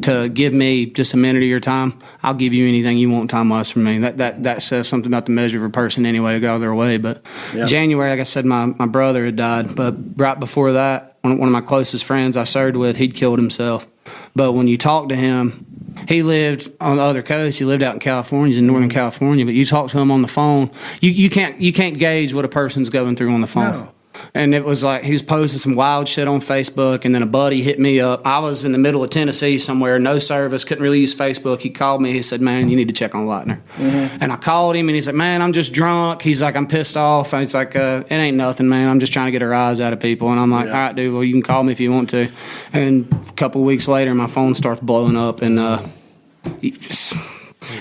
to give me just a minute of your time, I'll give you anything you want time-wise from me. That says something about the measure of a person anyway, to go out of their way. But Yeah. January, like I said, my brother had died, but right before that, one of my closest friends I served with, he'd killed himself. But when you talk to him, he lived on the other coast. He lived out in California. He's in Northern California. But you talk to him on the phone, you can't gauge what a person's going through on the phone. No. And it was like he was posting some wild shit on Facebook, and then a buddy hit me up. I was in the middle of Tennessee somewhere, no service, couldn't really use Facebook. He called me. He said, "Man, you need to check on Lightner." And I called him, and he's like, "Man, I'm just drunk." He's like, "I'm pissed off." And he's like, "It ain't nothing, man. I'm just trying to get a rise out of people." And I'm like, Yeah. "All right, dude. Well, you can call me if you want to." And a couple of weeks later, my phone starts blowing up, and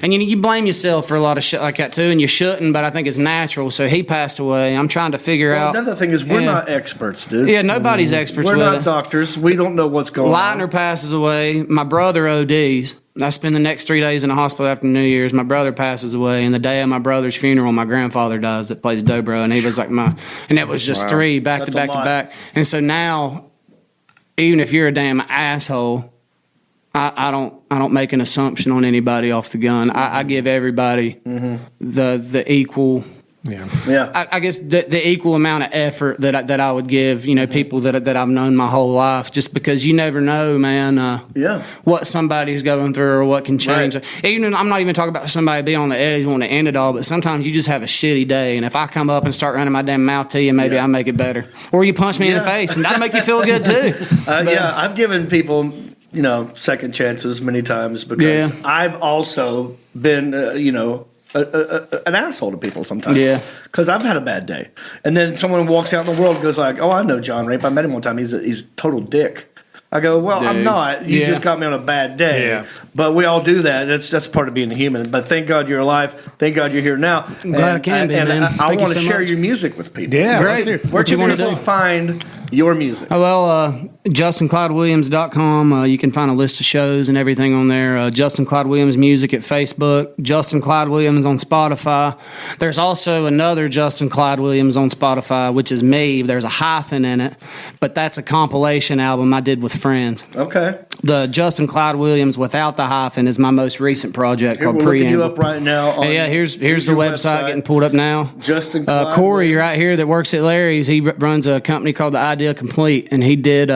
you blame yourself for a lot of shit like that too, and you shouldn't, but I think it's natural. So he passed away. I'm trying to figure out. Another thing is, we're Yeah. not experts, dude. Yeah, nobody's experts We're with not it. doctors. We don't know what's going on. Lightner passes away. My brother ODs. I spend the next 3 days in the hospital after New Year's. My brother passes away, and the day of my brother's funeral, my grandfather dies that plays dobro, and he was like and it was just Wow. three back That's to a back to lot. back. And so now, even if you're a damn asshole, I don't make an assumption on anybody off the gun. I give everybody the equal. Yeah. Yeah. I guess the equal amount of effort that I would give, people that I've known my whole life, just because you never know, man, Yeah. what somebody's going through or what can change. Right. Even I'm not even talking about somebody being on the edge wanting to end it all, but sometimes you just have a shitty day, and if I come up and start running my damn mouth to you, maybe Yeah. I make it better. Or you punch me in the Yeah. face, and that'll make you feel good too. Yeah, I've given people, second chances many times because Yeah. I've also been, an asshole to people sometimes. Yeah. Because I've had a bad day. And then someone walks out in the world and goes like, "Oh, I know John Rape. I met him one time. He's a total dick." I go, "Well, I'm Dude. not. You Yeah. just got me on a bad day." Yeah. But we all do that. That's part of being a human. But thank God you're alive. Thank God you're here now. I'm glad I can be, and man. I Thank you want to so share much. your music with people. Yeah. Great. let's hear- Where What you can wanna people do? find your music? Oh, well, JustinClydeWilliams.com. You can find a list of shows and everything on there. Justin Clyde Williams Music at Facebook. Justin Clyde Williams on Spotify. There's also another Justin Clyde Williams on Spotify, which is me. There's a hyphen in it, but that's a compilation album I did with friends. Okay. The Justin Clyde Williams without the hyphen is my most recent project Here, called we're looking you Preamble. up right now. On, Hey, yeah, here's the your website getting pulled up now. Justin Clyde Corey Williams. right here that works at Larry's, he runs a company called The Idea Complete, and he did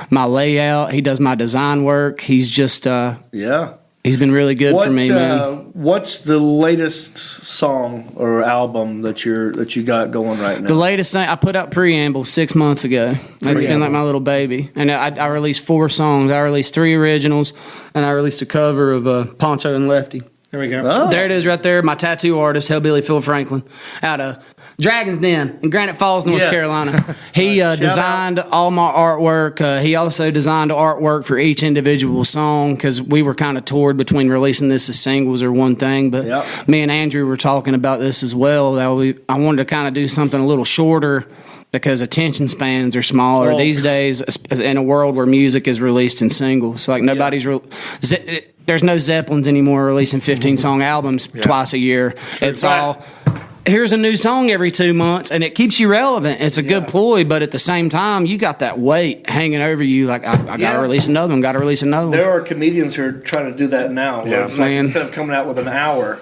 my layout. He does my design work. He's just Yeah. he's been really good for me, man. What's the latest song or album that you got going right now? The latest thing I put out Preamble 6 months ago. That's been like my little baby, and I released 4 songs. I released 3 originals, and I released a cover of Poncho and Lefty. There we go. Oh. There it is, right there. My tattoo artist, Hillbilly Phil Franklin, out of Dragon's Den in Granite Falls, North Carolina. He designed all my artwork. He also designed artwork for each individual song because we were kind of toured between releasing this as singles or one thing. But me and Andrew were talking about this as well. That I wanted to kind of do something a little shorter because attention spans are smaller these days in a world where music is released in singles. So like nobody's there's no Zeppelins anymore releasing 15-song albums twice a year. It's all, here's a new song every 2 months, and it keeps you relevant. It's a good ploy, but at the same time, you got that weight hanging over you. Like, I got to release another one, There are comedians who are trying to do that now. Yeah, it's like, instead of coming out with an hour,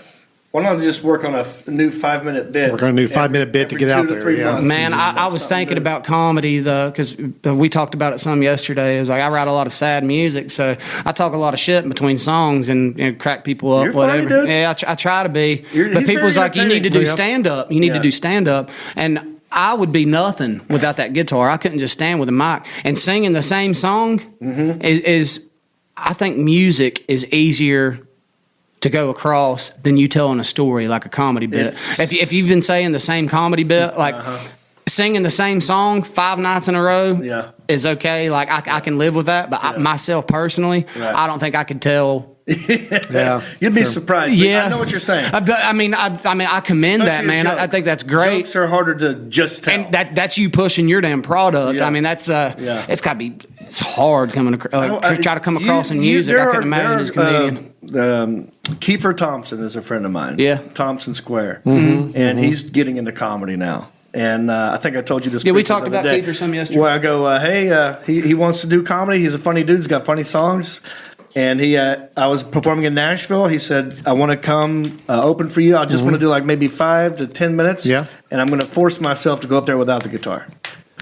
why don't I just work on a new 5-minute bit? Work on a new 5-minute bit to get out there. Yeah. Man, I was thinking about comedy, because we talked about it some yesterday. It was like I write a lot of sad music, so I talk a lot of shit in between songs and crack people up, You're whatever. funny, dude. Yeah, I try to be. But people's like, you need to do stand-up. You need to do stand-up. And I would be nothing without that guitar. I couldn't just stand with a mic. And singing the same song is I think music is easier to go across than you telling a story like a comedy bit. If you've been saying the same comedy bit, like singing the same song 5 nights in a row is okay. Like I can live with that, but myself personally, I don't think I could tell. You'd be surprised. I know what you're saying. I mean, I commend that, man. I think that's great. Jokes are harder to just tell. And that's you pushing your damn product. I mean, that's it's got to be. It's hard coming try to come across in music. I couldn't imagine as a comedian. Kiefer Thompson is a friend of mine. Yeah, Thompson Square, and he's getting into comedy now. And I think I told you this. Yeah, we talked about Kiefer some yesterday. Where I go, hey, he wants to do comedy. He's a funny dude. He's got funny songs. And I was performing in Nashville. He said, I want to come open for you. I just want to do like maybe 5 to 10 minutes. Yeah. And I'm going to force myself to go up there without the guitar.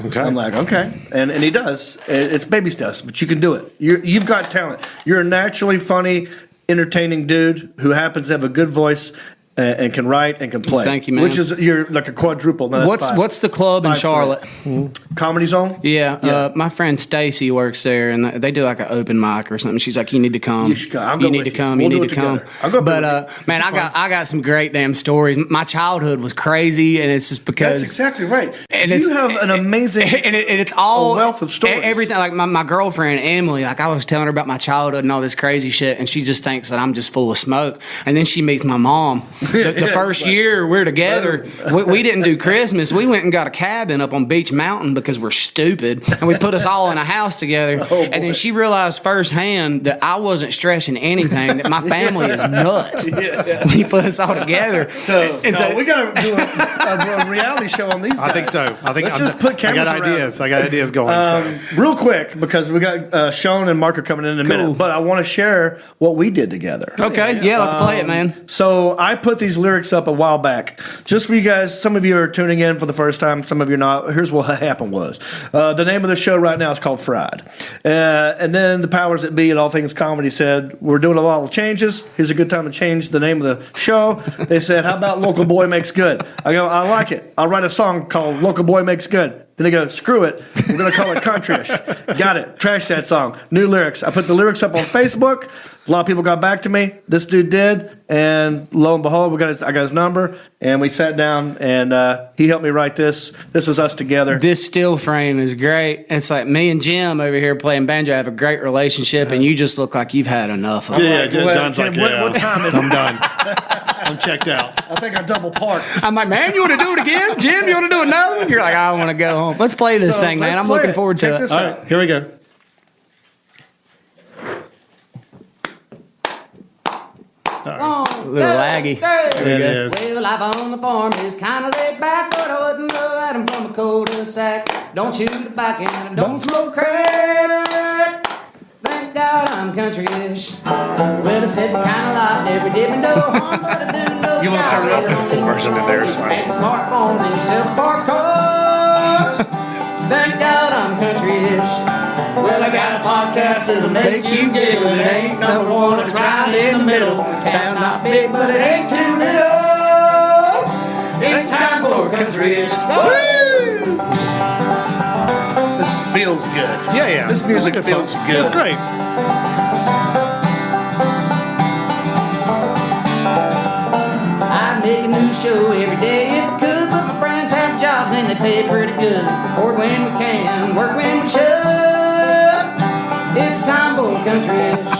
Okay. I'm like, okay. And he does. It's baby steps, but you can do it. You've got talent. You're a naturally funny, entertaining dude who happens to have a good voice and can write and can play. Thank you, man. Which is, you're like a quadruple. No, what's the club in Charlotte? Comedy Zone? Yeah. My friend Stacy works there, and they do like an open mic or something. She's like, you need to come. You should come. You need to come. You need to come. But man, I got some great damn stories. My childhood was crazy, and it's just because that's exactly right. And you have an amazing and it's all a wealth of stories. Everything, like my girlfriend Emily, like I was telling her about my childhood and all this crazy shit, and she just thinks that I'm just full of smoke. And then she meets my mom. The first year we're together, we didn't do Christmas. We went and got a cabin up on Beach Mountain because we're stupid, and we put us all in a house together. And then she realized firsthand that I wasn't stressing anything, that my family is nuts. We put us all together. So we got to do a reality show on these guys. I think so. Let's just put cameras I got ideas. I got ideas going. Real quick, because we got Shawn and Marc are coming in a minute, but I want to share what we did together. Okay, let's play it, man. So I put these lyrics up a while back, just for you guys. Some of you are tuning in for the first time, some of you are not. Here's what happened was, the name of the show right now is called Fried. And then the powers that be at All Things Comedy said, we're doing a lot of changes. Here's a good time to change the name of the show. They said, how about Local Boy Makes Good? I go, I like it. I'll write a song called Local Boy Makes Good. Then they go, screw it. We're going to call it Country-ish. Got it. Trash that song. New lyrics. I put the lyrics up on Facebook. A lot of people got back to me. This dude did. And lo and behold, I got his number. And we sat down, and he helped me write this. This is us together. This still frame is great. It's like me and Jim over here playing banjo have a great relationship, and you just look like you've had enough of it. John's Jim, like, what time is it? I'm done. I'm checked out. I think I double parked. I'm like, man, you want to do it again? Jim, you want to do another one? You're like, I want to go home. Let's play this thing, man. I'm looking forward to it. This All out. right, here we go. A little laggy. There it is. Well, life on the farm is kind of laid back, but I wouldn't know that I'm from a cul-de-sac. Don't chew tobacco and I don't smoke crack. Thank God I'm country-ish. Well, I said the kind of life every different door home, but I do know You want to start it up in the full version in there? It's fine. and the smartphones and self-parked cars. Thank God I'm country-ish. Well, I got a podcast that'll make you giggle. It ain't number one, it's right in the middle. Town's not big, but it ain't too little. It's time for country-ish. This feels good. Yeah. This music feels good. It's great. I'd make a new show every day if I could, but my friends have jobs and they pay pretty good. Record when we can, work when we should. It's time for country-ish.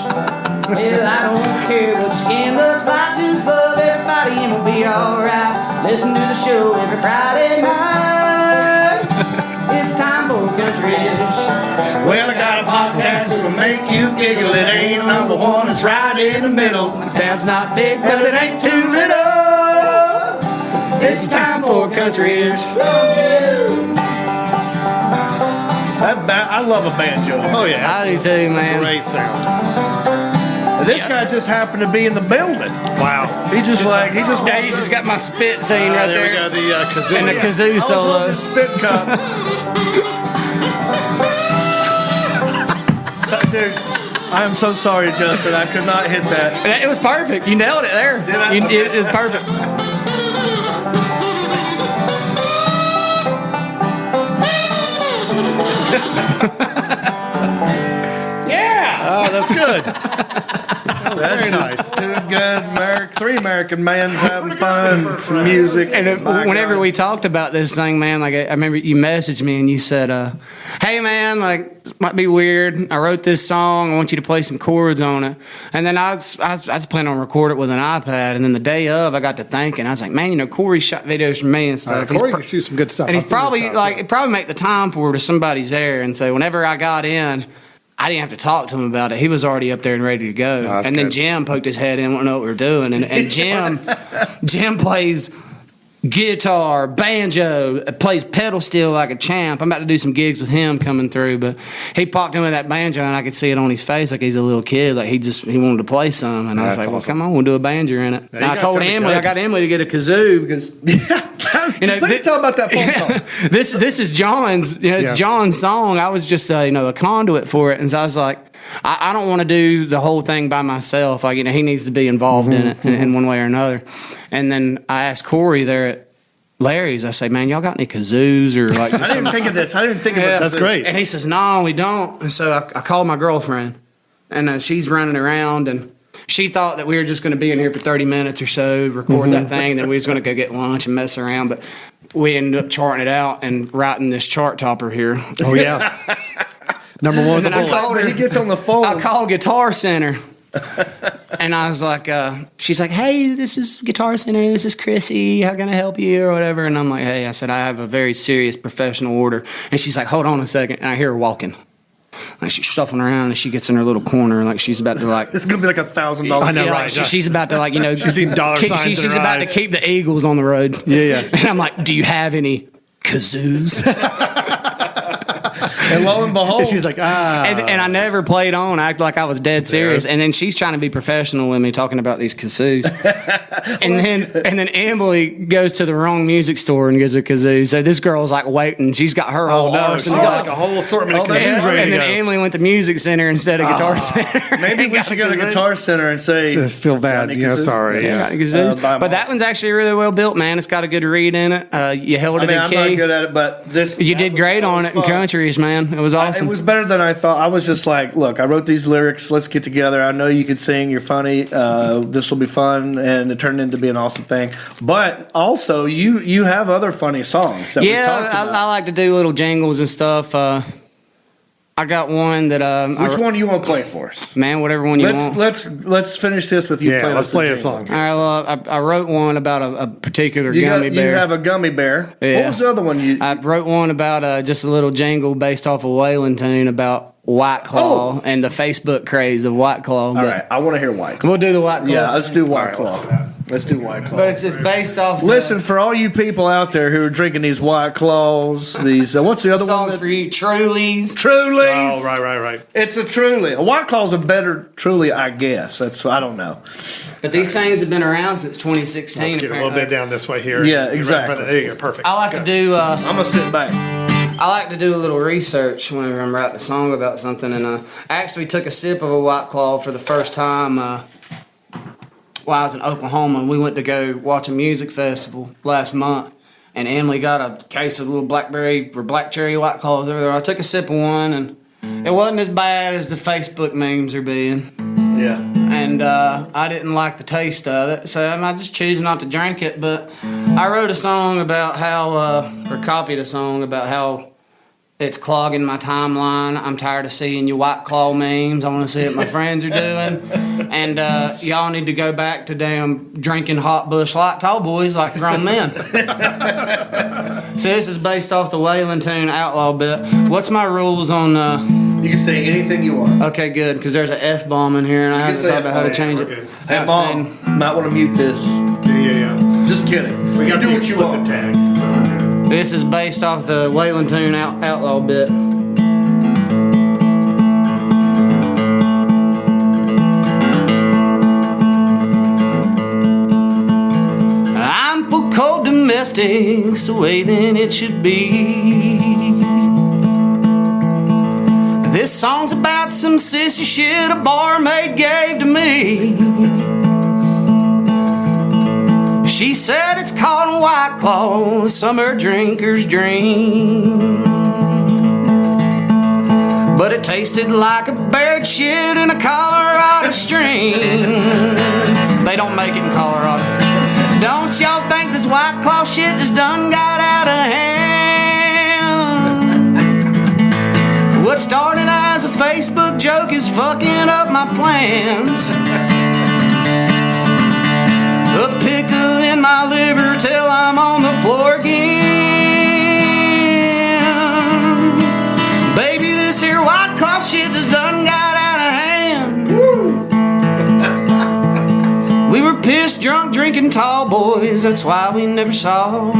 Well, I don't care what your skin looks like, just love everybody and we'll be alright. Listen to the show every Friday night. It's time for country-ish. Well, I got a podcast that'll make you giggle. It ain't number one, it's right in the middle. My town's not big, but it ain't too little. It's time for country-ish. I love a banjo. Oh, yeah. I do too, man. Great sound. This guy just happened to be in the building. Wow. He just Yeah, you just got my spit scene right there. there. We go, the kazoo. And the kazoo I was solo. on the spit cup. Dude, I am so sorry, Justin. I could not hit that. It was perfect. You nailed it there. Did I? It was perfect. Oh, that's good. That's very just nice. Too good. Three American mans having fun, some music. And My whenever God. we talked about this thing, man, like I remember you messaged me and you said, "Hey, man, like this might be weird. I wrote this song. I want you to play some chords on it." And then I was planning on recording it with an iPad. And then the day of, I got to thinking, I was like, "Man, Corey shot videos for me and stuff. Corey can shoot some good stuff. And he's I've seen his probably stuff, like, yeah. it'd probably make the time for it if somebody's there." And so whenever I got in, I didn't have to talk to him about it. He was already up there and ready to go. that's And then good. Jim poked his head in, wanted to know what we were doing. And Jim plays guitar, banjo, plays pedal steel like a champ. I'm about to do some gigs with him coming through, but he popped in with that banjo and I could see it on his face like he's a little kid, like he wanted to play some. And I was That's like, well, awesome. come on, we'll do a banjo in it. And I guys told sounded Emily, good. I got Emily to get a kazoo because Please tell about that phone call. this is John's, it's Yeah. John's song. I was just a conduit for it, and so I was like, I don't want to do the whole thing by myself. Like, he needs to be involved in it in one way or another. And then I asked Corey there at Larry's. I say, "Man, y'all got any kazoos or like?" I didn't even think of this. I didn't even think of it. That's great. And he says, "No, we don't." And so I called my girlfriend, and she's running around, and she thought that we were just going to be in here for 30 minutes or so, record that thing, and then we was going to go get lunch and mess around. But we ended up charting it out and writing this chart topper here. Oh, yeah. Number one with the And then I bullet. told her, He gets on the phone. I called Guitar Center. And I was like, she's like, "Hey, this is Guitar Center. This is Chrissy. How can I help you?" or whatever. And I'm like, "Hey," I said, "I have a very serious professional order." And she's like, "Hold on a second." And I hear her walking. Like she's shuffling around and she gets in her little corner like she's about to like. It's gonna be like $1,000. I know, Yeah, right? like she's about to like She's eating dollar signs in she's her about eyes. to keep the Eagles on the road. Yeah. And I'm like, "Do you have any kazoos?" And lo and behold, And she's like, And I never played on. I act like I was dead serious. And then she's trying to be professional with me, talking about these kazoos. and then Emily goes to the wrong music store and gets a kazoo. So this girl's like waiting. She's got her whole oh, no. arsenal. She's got like a whole assortment of that's kazoos right. ready And to then go. Emily went to Music Center instead of Guitar Center. maybe and we got should a go to kazoo. Guitar Center and say, I feel bad. Got any Yeah, kazoos? sorry. Yeah, Yeah. got kazoos. buy 'em But all. that one's actually really well built, man. It's got a good reed in it. You held I it mean, in I'm key. not good at it, but You that did was- great that on was it in fun. countries, man. It was awesome. It was better than I thought. I was just like, look, I wrote these lyrics. Let's get together. I know you can sing. You're funny. This will be fun. And it turned into be an awesome thing. But also, you have other funny songs that we Yeah, talked about. I like to do little jingles and stuff. I got one that Which one do you want to play for us? man, whatever one you want. Let's finish this with you. Yeah, playing let's us play a jingle. song. All right, well, I wrote one about a particular gummy bear. You have a gummy bear. Yeah. What was the other one? I wrote one about just a little jingle based off a Waylon tune about White Claw and the Facebook craze of White Claw. All right, I want to hear White Claw. We'll do the White Claw. Yeah, let's do White All right, Claw. let's do that. Let's do White Claw. But it's based off Listen, for all you people out there who are drinking these White Claws, these what's the other songs one? for you, Trulies. Trulies. Oh, right. It's a Truly. A White Claw's a better Truly, I guess. I don't know. But these things have been around since 2016. Let's get a little apparently. bit down this way here. Yeah, You're right in front exactly. of- There you go. Perfect. I like to do. I'm gonna sit back. I like to do a little research whenever I'm writing a song about something, and I actually took a sip of a White Claw for the first time while I was in Oklahoma, and we went to go watch a music festival last month, and Emily got a case of little blackberry or black cherry White Claws over there. I took a sip of one, and it wasn't as bad as the Facebook memes are being. Yeah. And I didn't like the taste of it, so I just choose not to drink it. But I wrote a song about how, or copied a song about how it's clogging my timeline. I'm tired of seeing your White Claw memes. I want to see what my friends are doing. And y'all need to go back to damn drinking hot bush light tall boys like grown men. So this is based off the Wailing Tune Outlaw bit. What's my rules on... You can say anything you want. Okay, good, because there's an F-bomb in here, and I haven't thought about how to change it. Hey, Mom, might want to mute this. Yeah. Just kidding. We got do the what you want. explicit tag. So we're good. This is based off the Wailing Tune Outlaw bit. I'm for cold domestics the way that it should be. This song's about some sissy shit a barmaid gave to me. She said it's called a White Claw, a summer drinker's dream. But it tasted like a buried shit in a Colorado stream. They don't make it in Colorado. Don't y'all think this White Claw shit just done got out of hand? What started as a Facebook joke is fucking up my plans. A pickle in my liver till I'm on the floor again. Baby, this here White Claw shit just done got out of hand. We were pissed drunk drinking tall boys, that's why we never saw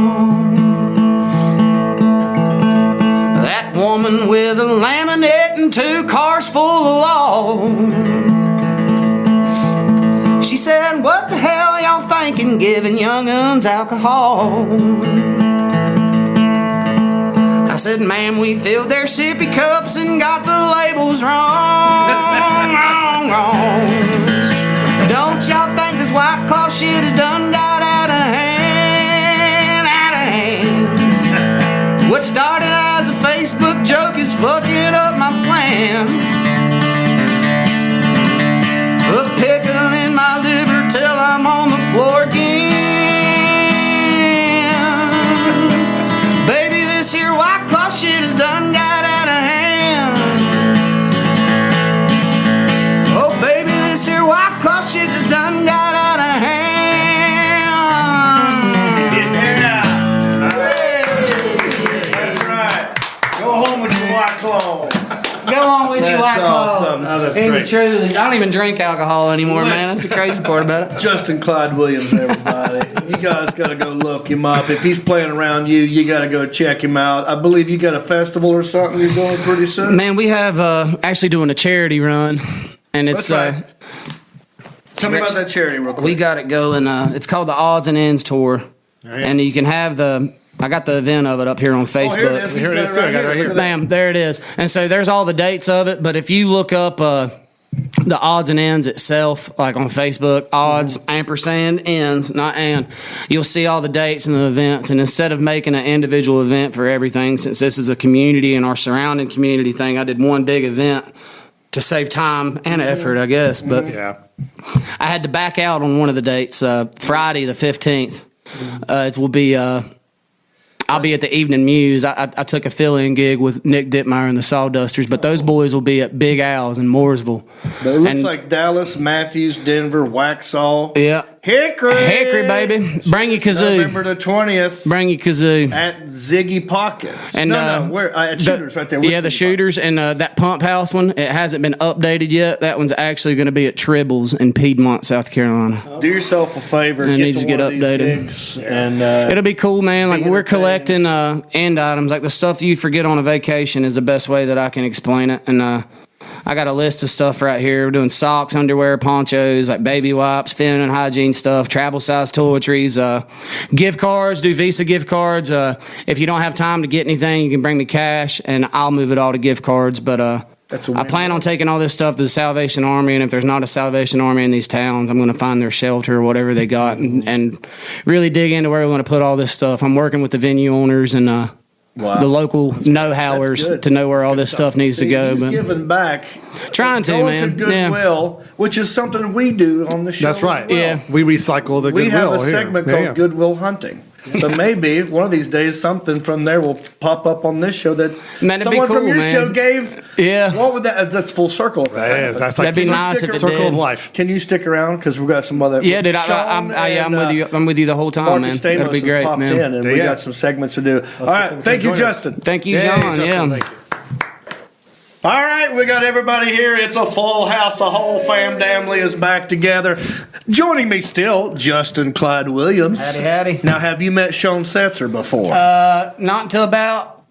that woman with a laminate and 2 cars full of law. She said, what the hell y'all thinking giving young'uns alcohol? I said, ma'am, we filled their sippy cups and got the labels wrong. Don't y'all think this White Claw shit has done got out of hand, What started as a Facebook joke is fucking up my plan. A pickle in my liver till I'm on the floor again. Baby, this here White Claw shit has done got out of hand. Oh, baby, this here White Claw shit just done got out of hand. That's right. Go home with your White Claws. Go on with your White Claw. Awesome. Oh, that's And great. truly, I don't even drink alcohol anymore, man. That's the crazy part about it. Justin Clyde Williams, everybody. You guys got to go look him up. If he's playing around you, you got to go check him out. I believe you got a festival or something you're doing pretty soon. Man, we have actually doing a charity run, and it's That's right. Tell me about that charity real quick. we got it going. It's called the Odds and Ends Tour, and you can have I got the event of it up here on Facebook. Here it is. Here it is, too. I got it right here. Look at that. Bam, there it is. And so there's all the dates of it, but if you look up the Odds and Ends itself, like on Facebook, odds, ampersand, ends, not and, you'll see all the dates and the events. And instead of making an individual event for everything, since this is a community and our surrounding community thing, I did one big event to save time and effort, I guess. But Yeah. I had to back out on one of the dates, Friday the 15th. It will be... I'll be at the Evening Muse. I took a fill-in gig with Nick Dittmeyer and the Sawdusters, but those boys will be at Big Al's in Mooresville. But it looks And- like Dallas, Matthews, Denver, Waxhaw. Yeah. Hickory. Hickory, baby. Bring your kazoo. November the 20th Bring your kazoo. at Ziggy Pockets. And, no, where? At Shooters right there. Yeah, the Shooters and that Pump House one. It hasn't been updated yet. That one's actually going to be at Tribbles in Piedmont, South Carolina. Do yourself a favor. It needs to get one of these updated. gigs and It'll be cool, man. Like Be we're entertained. collecting end items, like the stuff you forget on a vacation is the best way that I can explain it. And I I got a list of stuff right here. We're doing socks, underwear, ponchos, like baby wipes, feminine hygiene stuff, travel size toiletries, gift cards, do Visa gift cards. If you don't have time to get anything, you can bring me cash and I'll move it all to gift cards. But I plan on taking all this stuff to the Salvation Army, and if there's not a Salvation Army in these towns, I'm going to find their shelter or whatever they got and really dig into where we want to put all this stuff. I'm working with the venue owners and the local know-howers to know where all this stuff needs to go. He's but giving back. Trying to, going man. to Goodwill, which is something we do on the show. That's right. as well. Yeah. We recycle the We Goodwill have a here. segment called Goodwill Hunting. So maybe one of these days something from there will pop up on this show that Man, it'd be someone from cool, your man. show gave. Yeah. What would that? That's full circle. That is. That's like That'd be the nice if it circle did. of life. Can you stick around because we've got some other? Yeah, dude, Shawn I'm and, with you. I'm with you the whole time, Marcus man. That'd be Stamos great, has popped man. in, and we Yeah. got some segments to do. All right, thank you, join us. Justin. Thank you, Yay, John. Justin, Yeah. thank you. All right, we got everybody here. It's a full house. The whole family is back together. Joining me still, Justin Clyde Williams. Howdy, howdy. Now, have you met Shawn Setzer before? Not until about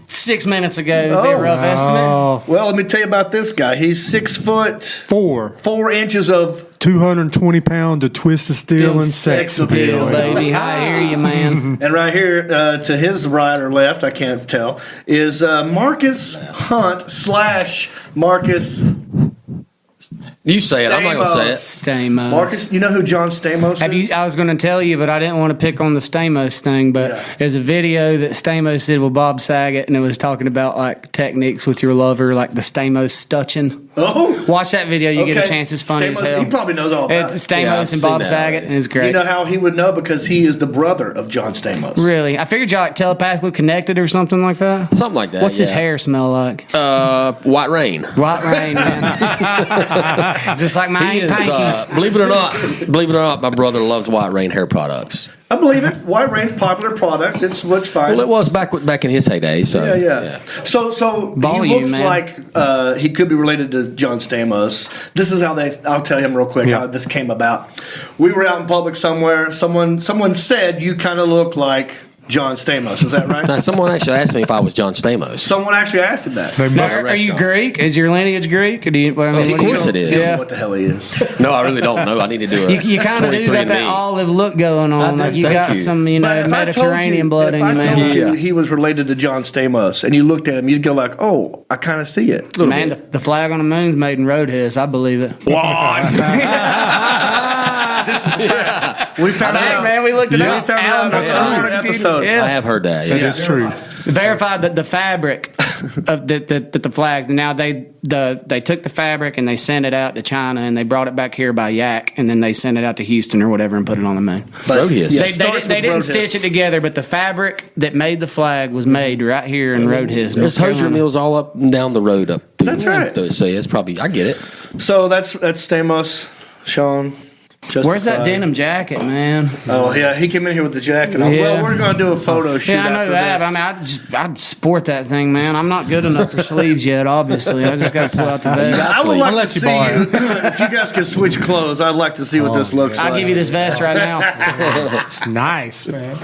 6 minutes ago, would be a rough estimate. Well, let me tell you about this guy. He's 6 foot 4 inches of 220 pounds of twisted steel and sex appeal. Baby. I hear you, man. And right here to his right or left, I can't tell, is Marcus Hunt / Marcus You say it. I'm not gonna say it. Stamos. Marcus. You know who John Stamos Have is? you? I was going to tell you, but I didn't want to pick on the Stamos thing. But Yeah. there's a video that Stamos did with Bob Saget, and it was talking about like techniques with your lover, like the Stamos stutching. Oh, Watch that video; you get a okay. chance. It's funny Stamos, as hell. He probably knows all about It's it. Stamos Yeah, I've and seen Bob that Saget, already. and it's great. You know how he would know? Because he is the brother of John Stamos. Really, I figured y'all like telepathically connected or something like that. Something like that. What's his yeah. hair smell like? White rain. White rain, man. Just like my He is, pinkies. believe it or not, my brother loves White Rain hair products. I believe it. White Rain's popular product. It's what's fine. Well, it was back in his heyday. So Yeah. So he Volume, looks man. like he could be related to John Stamos. This is how I'll tell him real quick how this came about. We were out in public somewhere. Someone said you kind of look like John Stamos. Is that right? Now, someone actually asked me if I was John Stamos. Someone actually asked him that. They Now, must, are you Greek? Is your lineage Greek? Or do you? What, I mean, Of what do you- course it is. He doesn't know Yeah. what the hell he is. No, I really don't know. I need to do a You kind of do 23 got that me. olive look going on. I do, Like you thank got you. some, But if I told Mediterranean blood in if you, I man. told you Yeah. he was related to John Stamos, and you looked at him, you'd go like, "Oh, I kind of see it." Man, the flag on the moon's made in Roadhead. I believe it. This is fact. We found Hey, out. man, we looked it We up. found out That's on true. our episode. Yeah. I have heard that. that Yeah. is true. Verified that the fabric of the flags. Now they took the fabric and they sent it out to China and they brought it back here by yak and then they sent it out to Houston or whatever and put it on the moon. Roadhead. Yeah, They, it starts they with didn't Roadhead. stitch it together, but the fabric that made the flag was made right here in Roadhead. There's hosier mills all up and down the road up. Through That's right. So it's probably I get it. So that's Stamos, Shawn. Where's that Justified. denim jacket, man? Oh yeah, he came in here with the jacket on. Yeah. Well, we're gonna do a photo shoot. Yeah, I know after that. This. I mean, I'd sport that thing, man. I'm not good enough for sleeves yet, obviously. I just got to pull out the vest. I would like I'll to let you see borrow you. If you guys could switch clothes, I'd like to see what this looks like. I'll give you this vest right now. It's nice, man.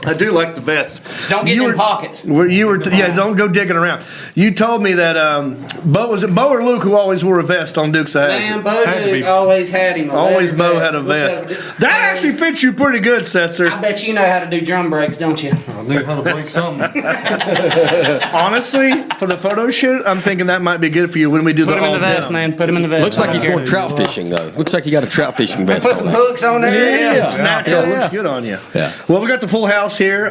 I do like the vest. Don't get You in were- them pockets. Yeah, don't go digging around. You told me that Bo or Luke who always wore a vest on Dukes of Man, Hazzard. Bo Had to be. always had him. Always Bo had a vest. That actually fits you pretty good, I Setzer. bet you know how to do drum breaks, don't you? I knew how to break something. Honestly, for the photo shoot, I'm thinking that might be good for you when we do Put the him in all the vest, denim. man. Put him in the vest. Looks like he's Here. going trout fishing though. Looks like he got a trout fishing vest. Put some on. hooks on there. Yeah, it's natural. Yeah. It looks good on you. Yeah. Well, we got the full house here.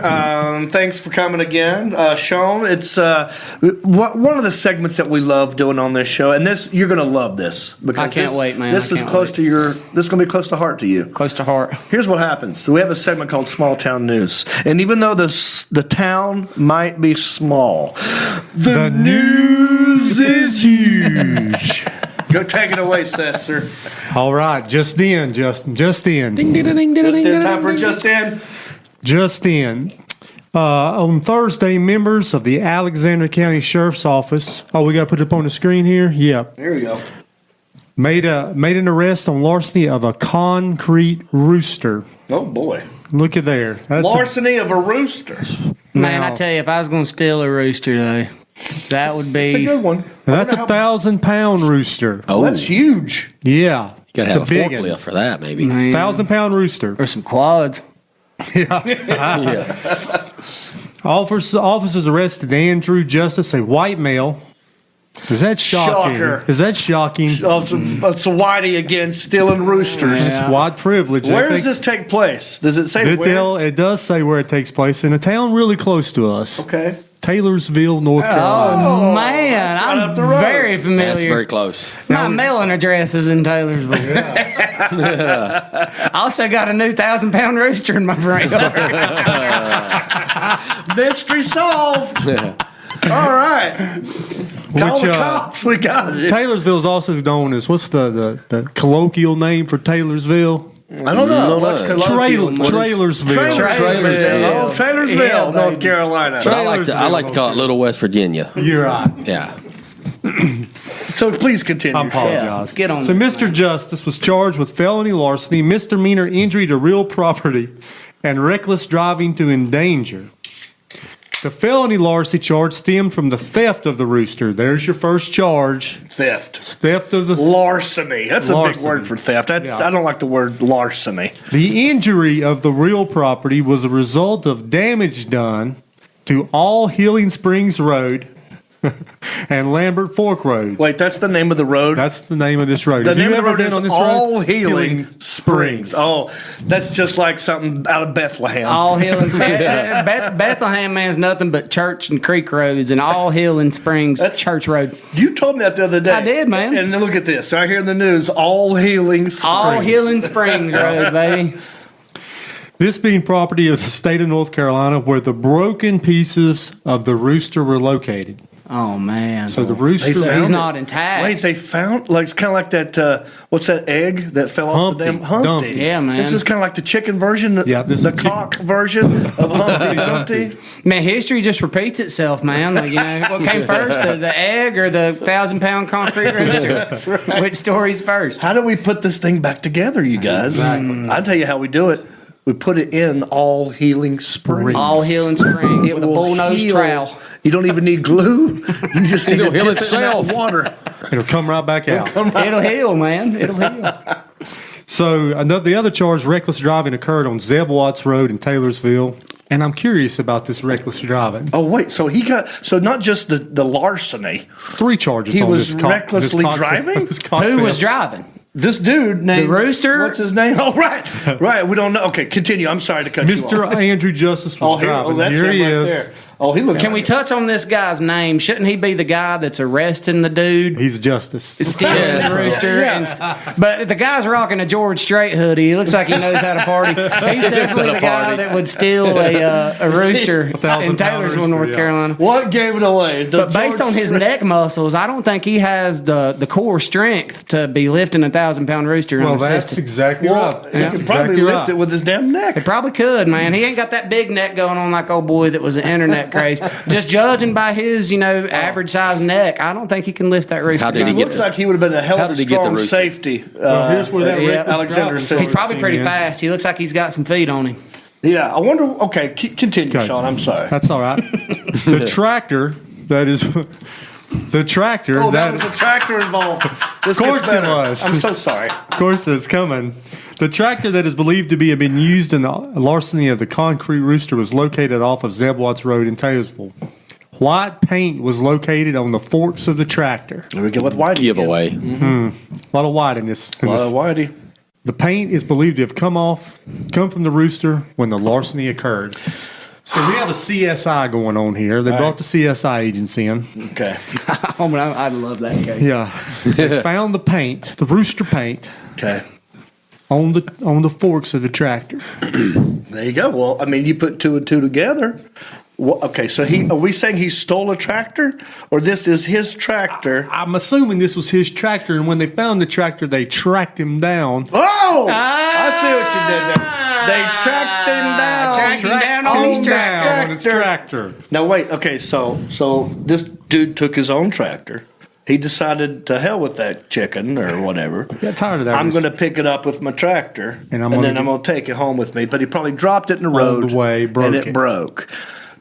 Thanks for coming again, Shawn. It's one of the segments that we love doing on this show, and this you're going to love this because I can't wait, man. This I is can't close wait. to your. This is going to be close to heart to you. Close to heart. Here's what happens. So we have a segment called Small Town News, and even though the town might be small, the news is huge. Go take it away, Setzer. All right, just in, Justin. Just in. Just in time for just in. Just in. On Thursday, members of the Alexander County Sheriff's Office. Oh, we got to put it up on the screen here? Yeah. There we go. Made an arrest on larceny of a concrete rooster. Oh boy, Look at there. That's larceny of a rooster. Man, Now- I tell you, if I was going to steal a rooster, though, That would It's a be. good one. That's a 1,000-pound rooster. Oh, That's huge. Yeah. you gotta It's have a big forklift one. for that, maybe. Man. 1,000-pound rooster. Or some quads. Yeah. Officers arrested Andrew Justice, a white male. Is that shocking? Shocker. Is that shocking? Oh, it's a whitey again, stealing roosters. It's white privilege. Where I does think. this take place? Does it say where? It does say where it takes place in a town really close to us. Okay. Taylorsville, North Carolina. Oh, man. that's right I'm up the road. very familiar. That's very close. My mailing address is in Taylorsville. I also got a new 1,000-pound rooster in my front yard. Mystery solved. All right. Call the cops. We got it. Taylorsville is also known as, what's the colloquial name for Taylorsville? I don't know. What's colloquial? Trailersville. Trailersville. Oh, Trailersville, Yeah, North baby. Carolina. I like to call it Little West Virginia. You're right. Yeah. So please continue. I apologize. Yeah, let's get on So this, Mr. Justice was charged with felony larceny, misdemeanor injury to real property, and reckless driving to endanger. The felony larceny charge stemmed from the theft of the rooster. There's your first charge. Theft. Theft of the... Larceny. That's a big Larceny. word for theft. Yeah. I don't like the word larceny. The injury of the real property was a result of damage done to All Healing Springs Road and Lambert Fork Road. Wait, that's the name of the road? That's the name of this road. The Have name you of the ever road been is on this All road? Healing Springs. Oh, that's just like something out of Bethlehem. All Hill and Bethlehem has nothing but church and creek roads, and All Hill and Springs Church Road. You told me that the other day. I did, man. And then look at this. Right here in the news, All Healing Springs. All Hill and Springs Road, baby. This being property of the state of North Carolina, where the broken pieces of the rooster were located. Oh man. So the rooster, They found he's it. not intact. Wait, they found it's kind of like that. What's that egg that fell off the Humpty damn Humpty? Dumpty. Yeah, man. This is kind of like the chicken version. Yeah, this the is cock version of Humpty Dumpty. Man, history just repeats itself, man. Like, what came first, the egg or the 1,000-pound concrete rooster? Which story's first? How do we put this thing back together, you guys? I'll tell you how we do it. We put it in All Healing Springs. All Hill and Springs with a will bullnose heal. trowel. You don't even need glue. You just need to It'll heal dip it in itself. that water. it'll come right back out. It'll heal, man. It'll heal. So the other charge, reckless driving, occurred on Zeb Watts Road in Taylorsville. And I'm curious about this reckless driving. Oh wait, so he got not just the larceny. 3 charges He on was this recklessly driving? Who was driving? This dude named rooster? What's his name? Oh right. We don't know. Okay, continue. I'm sorry to cut you Mr. off. Andrew Justice was driving. that's Here him he right is. there. Oh, he looks. Can we touch on this guy's name? Shouldn't he be the guy that's arresting the dude? He's Justice. Stealing his rooster. But the guy's rocking a George Strait hoodie. He looks like he knows how to party. He's definitely the guy that would steal a rooster in 1,000-pound Taylorsville, rooster, North yeah. Carolina. What gave it away? But based on his neck muscles, I don't think he has the core strength to be lifting a 1,000-pound rooster Well, that's unassisted. exactly right. He could That's probably exactly lift right. it with his damn neck. He probably could, man. He ain't got that big neck going on like old boy that was an internet craze. Just judging by his, average size neck, I don't think he can lift that rooster. How did he It get looks the- like he would have been a hell How of a did he get the strong rooster? safety. Here's where that yeah, reckless Alexander driving said. He's probably came pretty in. fast. He looks like he's got some feet on him. Yeah, I wonder. Okay, continue, Okay. Shawn. I'm sorry. That's all right. The tractor that is the tractor Oh, that that was a tractor involved. This Of course gets better. it was. I'm so sorry. of course is coming. The tractor that is believed to have been used in the larceny of the concrete rooster was located off of Zeb Watts Road in Taylorsville. White paint was located on the forks of the tractor. There we go with Whitey. Giveaway. A lot of white in this. A lot of Whitey. The paint is believed to have come from the rooster when the larceny occurred. So we have a CSI going on here. They brought the CSI agency in. Okay. Oh, but I'd love that case. Yeah, they found the paint, the rooster paint, Okay. on the forks of the tractor. There you go. Well, I mean, you put 2 and 2 together. Well, okay, so are we saying he stole a tractor, or this is his tractor? I'm assuming this was his tractor, and when they found the tractor, they tracked him down. Oh, I see what you did there. They tracked him down. Tracked him down on his tractor. on his tractor. Now wait. Okay, so this dude took his own tractor. He decided to hell with that chicken or whatever. Got tired of that. I'm going to pick it up with my tractor, And and I'm then gonna I'm going to take it home with me. But he probably dropped it in the road the way, broke and it it. broke.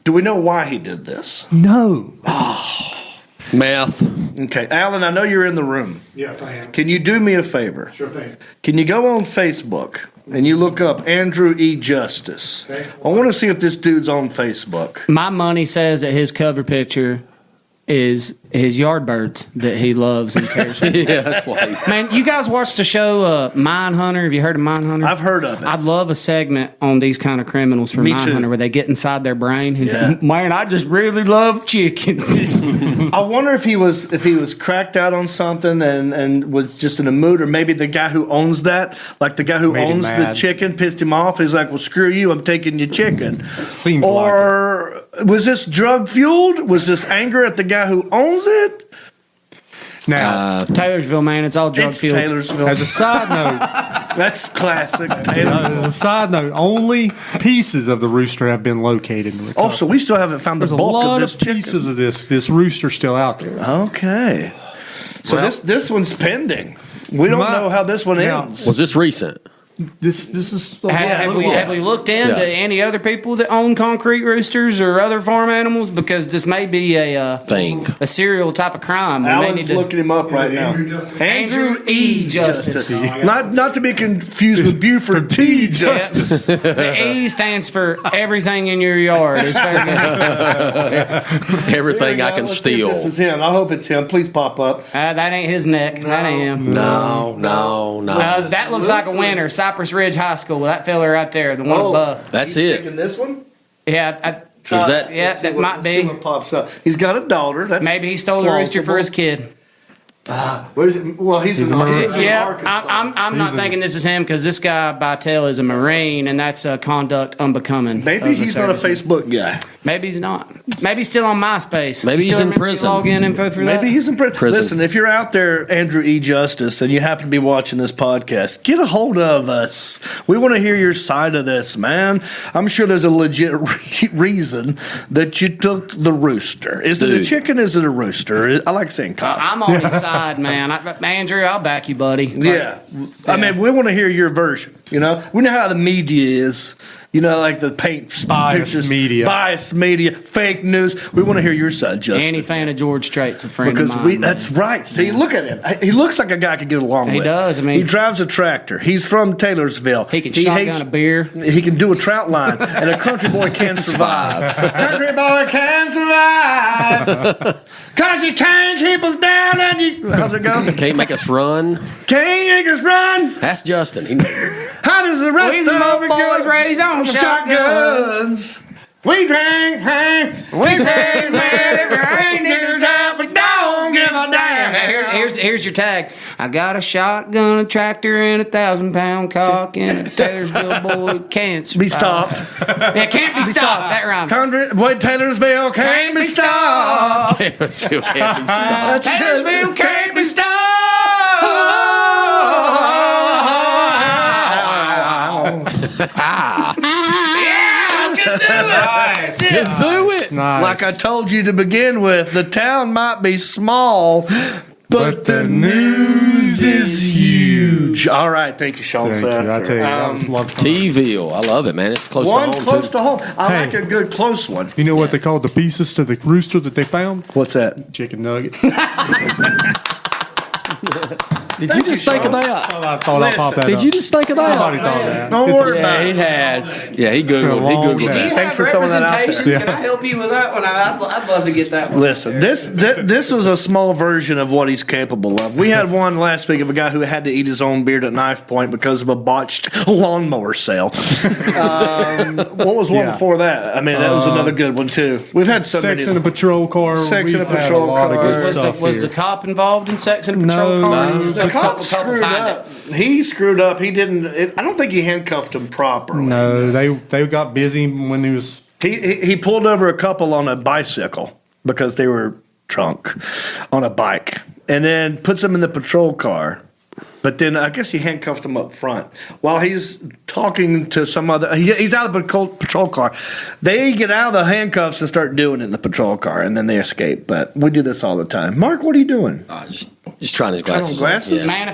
Do we know why he did this? No. Meth. Okay, Alan, I know you're in the room. Yes, I am. Can you do me a favor? Sure thing. Can you go on Facebook and you look up Andrew E. Justice? Okay. I want to see if this dude's on Facebook. My money says that his cover picture is his yardbirds that he loves and cares for. Yeah, that's why. Man, you guys watched the show Mindhunter? Have you heard of Mindhunter? I've heard of it. I'd love a segment on these kind of criminals from Me too. Mindhunter where they get inside their brain. Yeah. Man, I just really love chicken. I wonder if he was cracked out on something and was just in a mood, or maybe the guy who owns that, like the guy who Made him owns the mad. chicken, pissed him off. He's like, "Well, screw you! I'm taking your chicken." Seems or was this drug fueled? Was this anger at the guy who owns it? Now, Taylorsville, man, it's all drug It's fueled. Taylorsville. as a side note, That's classic. as Taylorsville. a side note, only pieces of the rooster have been located and recovered. Oh, so we still haven't found There's the a bulk lot of this of chicken. pieces of this rooster still out there. Okay. So Well- this one's pending. We don't My- know how this one Now- ends. Was this recent? This is Have we looked into Yeah. any other people that own concrete roosters or other farm animals? Because this may be a serial type of crime. We may need Alan's to. looking him up right now. Andrew Justice. Andrew E. Justice. Justice. Not to be confused with Buford T. Justice. The E stands for everything in your yard. Is fair enough. Everything I can Let's see if steal. This is him. I hope it's him. Please pop up. That ain't his neck. That ain't him. No. That looks like a winner. Cypress Ridge High School. That fella right there, the one above. That's He's it. picking this one? Yeah, Is that? yeah, Let's see that what- might let's see be. what pops up. He's got a daughter. That's Maybe he stole the rooster for his kid. Where's it? Well, he's in Arkansas. Yeah, I'm not thinking this is him because this guy Bytel is a Marine and that's conduct unbecoming. Maybe of the he's not a serviceman. Facebook guy. Maybe he's not. Maybe he's still on MySpace. Maybe You he's still in remember your prison. Login info for that. Maybe he's in prison. Prison. Listen, if you're out there, Andrew E. Justice, and you happen to be watching this podcast, get a hold of us. We want to hear your side of this, man. I'm sure there's a legit reason that you took the rooster. Is it a Dude. chicken? Is it a rooster? I like saying cock. I'm on his side, man. Andrew, I'll back you, buddy. Yeah. I mean, we want to hear your version. You know, we know how the media is. You know, like the paint Biased pictures, media. biased media, fake news. We want to hear your side, Justin. Any fan of George Strait's a friend Because of mine. that's right. See, look at him. He looks like a guy I could get along He with. does, I mean- he drives a tractor. He's from Taylorsville. He can shotgun a beer. He can do a trout line, and a country boy can survive. Country boy can survive. Cause you can't keep us down, and you. How's it go? Can't make us run. Can't make us run. Ask Justin. How does the rest These of are it boys go? raised on shotguns. We drank, hey, we say, man, if there ain't niggas down, but don't give a damn. Here's your tag. I got a shotgun, a tractor, and 1,000-pound cock, and a Taylorsville boy can't Be stopped. Yeah, can't be stopped. That rhymes. Country, boy, Taylorsville can't be stopped. Still can't be stopped. Taylorsville can't be stopped. Kazoo it. Nice. Like I told you to begin with, the town might be small, but the news is huge. All right, thank you, Shawn. Thank you. I tell you, that was a lot of fun. T-ville. I love it, man. It's close One to home, close too. to home. I Hey. like a good close one. You know what they called the pieces to the rooster that they found? What's that? Chicken nuggets. Did you just think of that? I thought I popped that Did up. you just think of that? Somebody thought that. Don't It's- worry about Yeah, it. he has. Yeah, he Googled. Been a long He Googled day. that. Thanks for throwing that out there. representation? Can I help you with that one? I'd love to get that one. Listen, this was a small version of what he's capable of. We had one last week of a guy who had to eat his own beard at knife point because of a botched lawnmower sale. What was one Yeah. before that? I mean, that was another good one too. We've had so Sex many. in a patrol car. Sex in a We've had patrol lot of car. good Was, the, stuff was here. the cop involved in sex in a patrol No, car? no. Just The a cop couple screwed find up. it. He screwed up. He didn't. I don't think he handcuffed him properly. No, they got busy when he was. He pulled over a couple on a bicycle because they were drunk on a bike, and then puts them in the patrol car. But then I guess he handcuffed him up front while he's talking to some other. He's out of the patrol car. They get out of the handcuffs and start doing it in the patrol car, and then they escape. But we do this all the time. Mark, what are you doing? Just trying his glasses. glasses? Yeah. Man,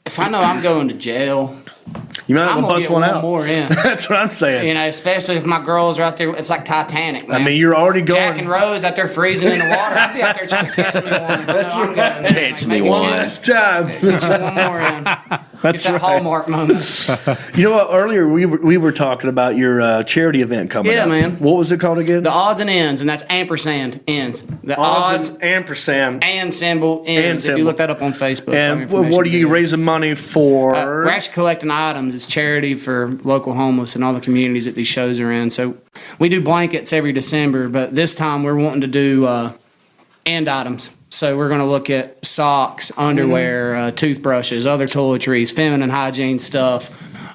if I know I'm going to jail, You might I'm have to gonna bust get one one out. more in. That's what I'm saying. You know, especially if my girls are out there. It's like Titanic, man. I mean, you're already going. Jack and Rose out there freezing in the water. I'll be out there trying to catch me one. That's I'm right. going, Catch make me one. Last time. Get you one more in. That's Get that right. Hallmark moment. You know what? Earlier we were talking about your charity event coming Yeah, up. man. What was it called again? The odds and ends, and that's ampersand ends. The odds and ampersand. and symbol ends. If symbol. you look that up on Facebook. And all what are you information raising money for? We're actually collecting items. It's charity for local homeless and all the communities that these shows are in. So we do blankets every December, but this time we're wanting to do end items. So we're going to look at socks, underwear, toothbrushes, other toiletries, feminine hygiene stuff.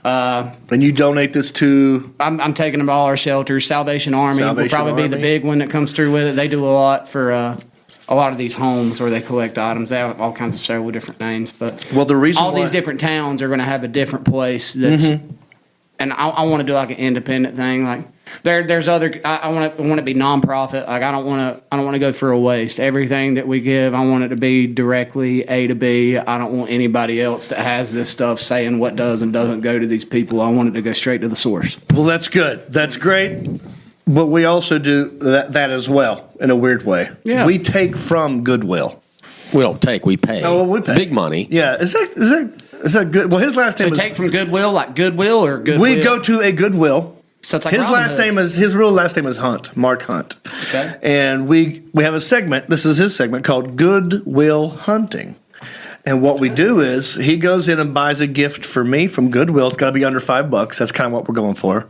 And you donate this to? I'm taking them to all our shelters. Salvation Army will Salvation probably be the Army. big one that comes through with it. They do a lot for a lot of these homes where they collect items. They have all kinds of several different names, but Well, the reason all why- these different towns are going to have a different place. That's and I want to do like an independent thing. Like there's other. I want to be nonprofit. Like I don't want to go for a waste. Everything that we give, I want it to be directly A to B. I don't want anybody else that has this stuff saying what does and doesn't go to these people. I want it to go straight to the source. Well, that's good. That's great. But we also do that as well in a weird way. Yeah. We take from Goodwill. We don't take, we pay. Oh, well, we pay. Big money. Yeah. Is that good? Well, his last So name is. take from Goodwill, like Goodwill or Goodwill. We go to a Goodwill. So it's like His Robin last Hood. name is his real last name is Hunt, Mark Hunt. Okay. And we have a segment. This is his segment called Goodwill Hunting. And what we do is he goes in and buys a gift for me from Goodwill. It's got to be under $5. That's kind of what we're going for.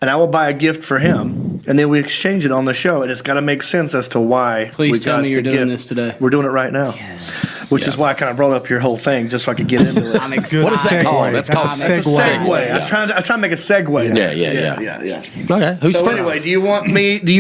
And I will buy a gift for him, and then we exchange it on the show. And it's got to make sense as to why. Please we tell got me you're the doing gift. this today. We're doing it right now. Yes. Which is why I kind of brought up your whole thing, just so I could get into it. I'm excited. What is that called? That's called It's a segue. I'm trying to make a segue. Yeah. Okay. Who's So first? anyway, do you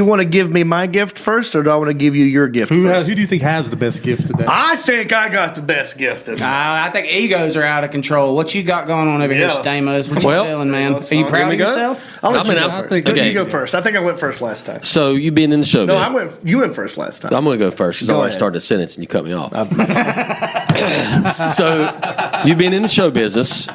want to give me my gift first, or do I want to give you your gift first? Who do you think has the best gift today? I think I got the best gift this time. I think egos are out of control. What you got going on over here, Yeah. Stamos? What you Well, feeling, man? Are you proud Here of we go. yourself? I'll let I mean, you go I'm- first. okay. You go first. I think I went first last time. So you been in the show No, business. You went first last time. I'm going to go first because I Go already ahead. started a sentence and you cut me off. So you've been in the show business.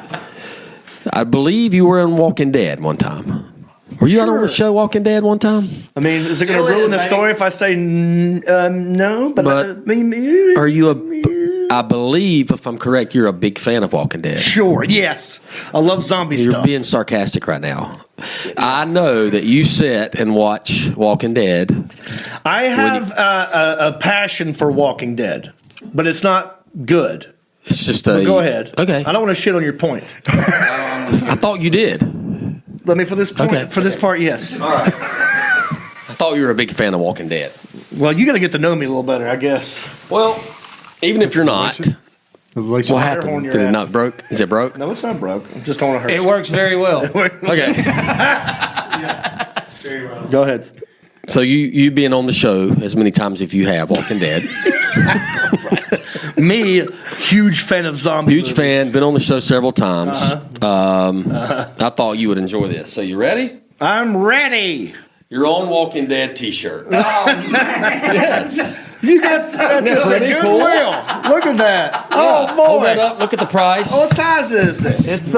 I believe you were in Walking Dead one time. Were you out on the show Walking Dead one time? I mean, is it going Still to ruin is, the baby. story if I say no? But Are you I believe, if I'm correct, you're a big fan of Walking Dead. sure? Yes, I love zombie You're stuff. being sarcastic right now. I know that you sit and watch Walking Dead. I have a passion for Walking Dead, but it's not good. It's just a. Go ahead. Okay. I don't want to shit on your point. I thought you did. Let me for this point. Okay. For this part, yes. I thought you were a big fan of Walking Dead. Well, you got to get to know me a little better, I guess. Well, even if you're not, what horn happened? your Did it ass. not broke? Is it broke? No, it's not broke. I just don't want to hurt It you. works very well. Okay. Go ahead. So you being on the show as many times if you have Walking Dead, Me, huge fan of zombie huge movies. fan, been on the show several times. I thought you would enjoy this. So you ready? I'm ready. Your own Walking Dead T-shirt. Yes. You got this at pretty Goodwill. cool? Look at that. Oh, boy. Hold that up. Look at the price. What size is this? It's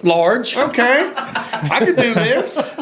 large. Okay. I could do this.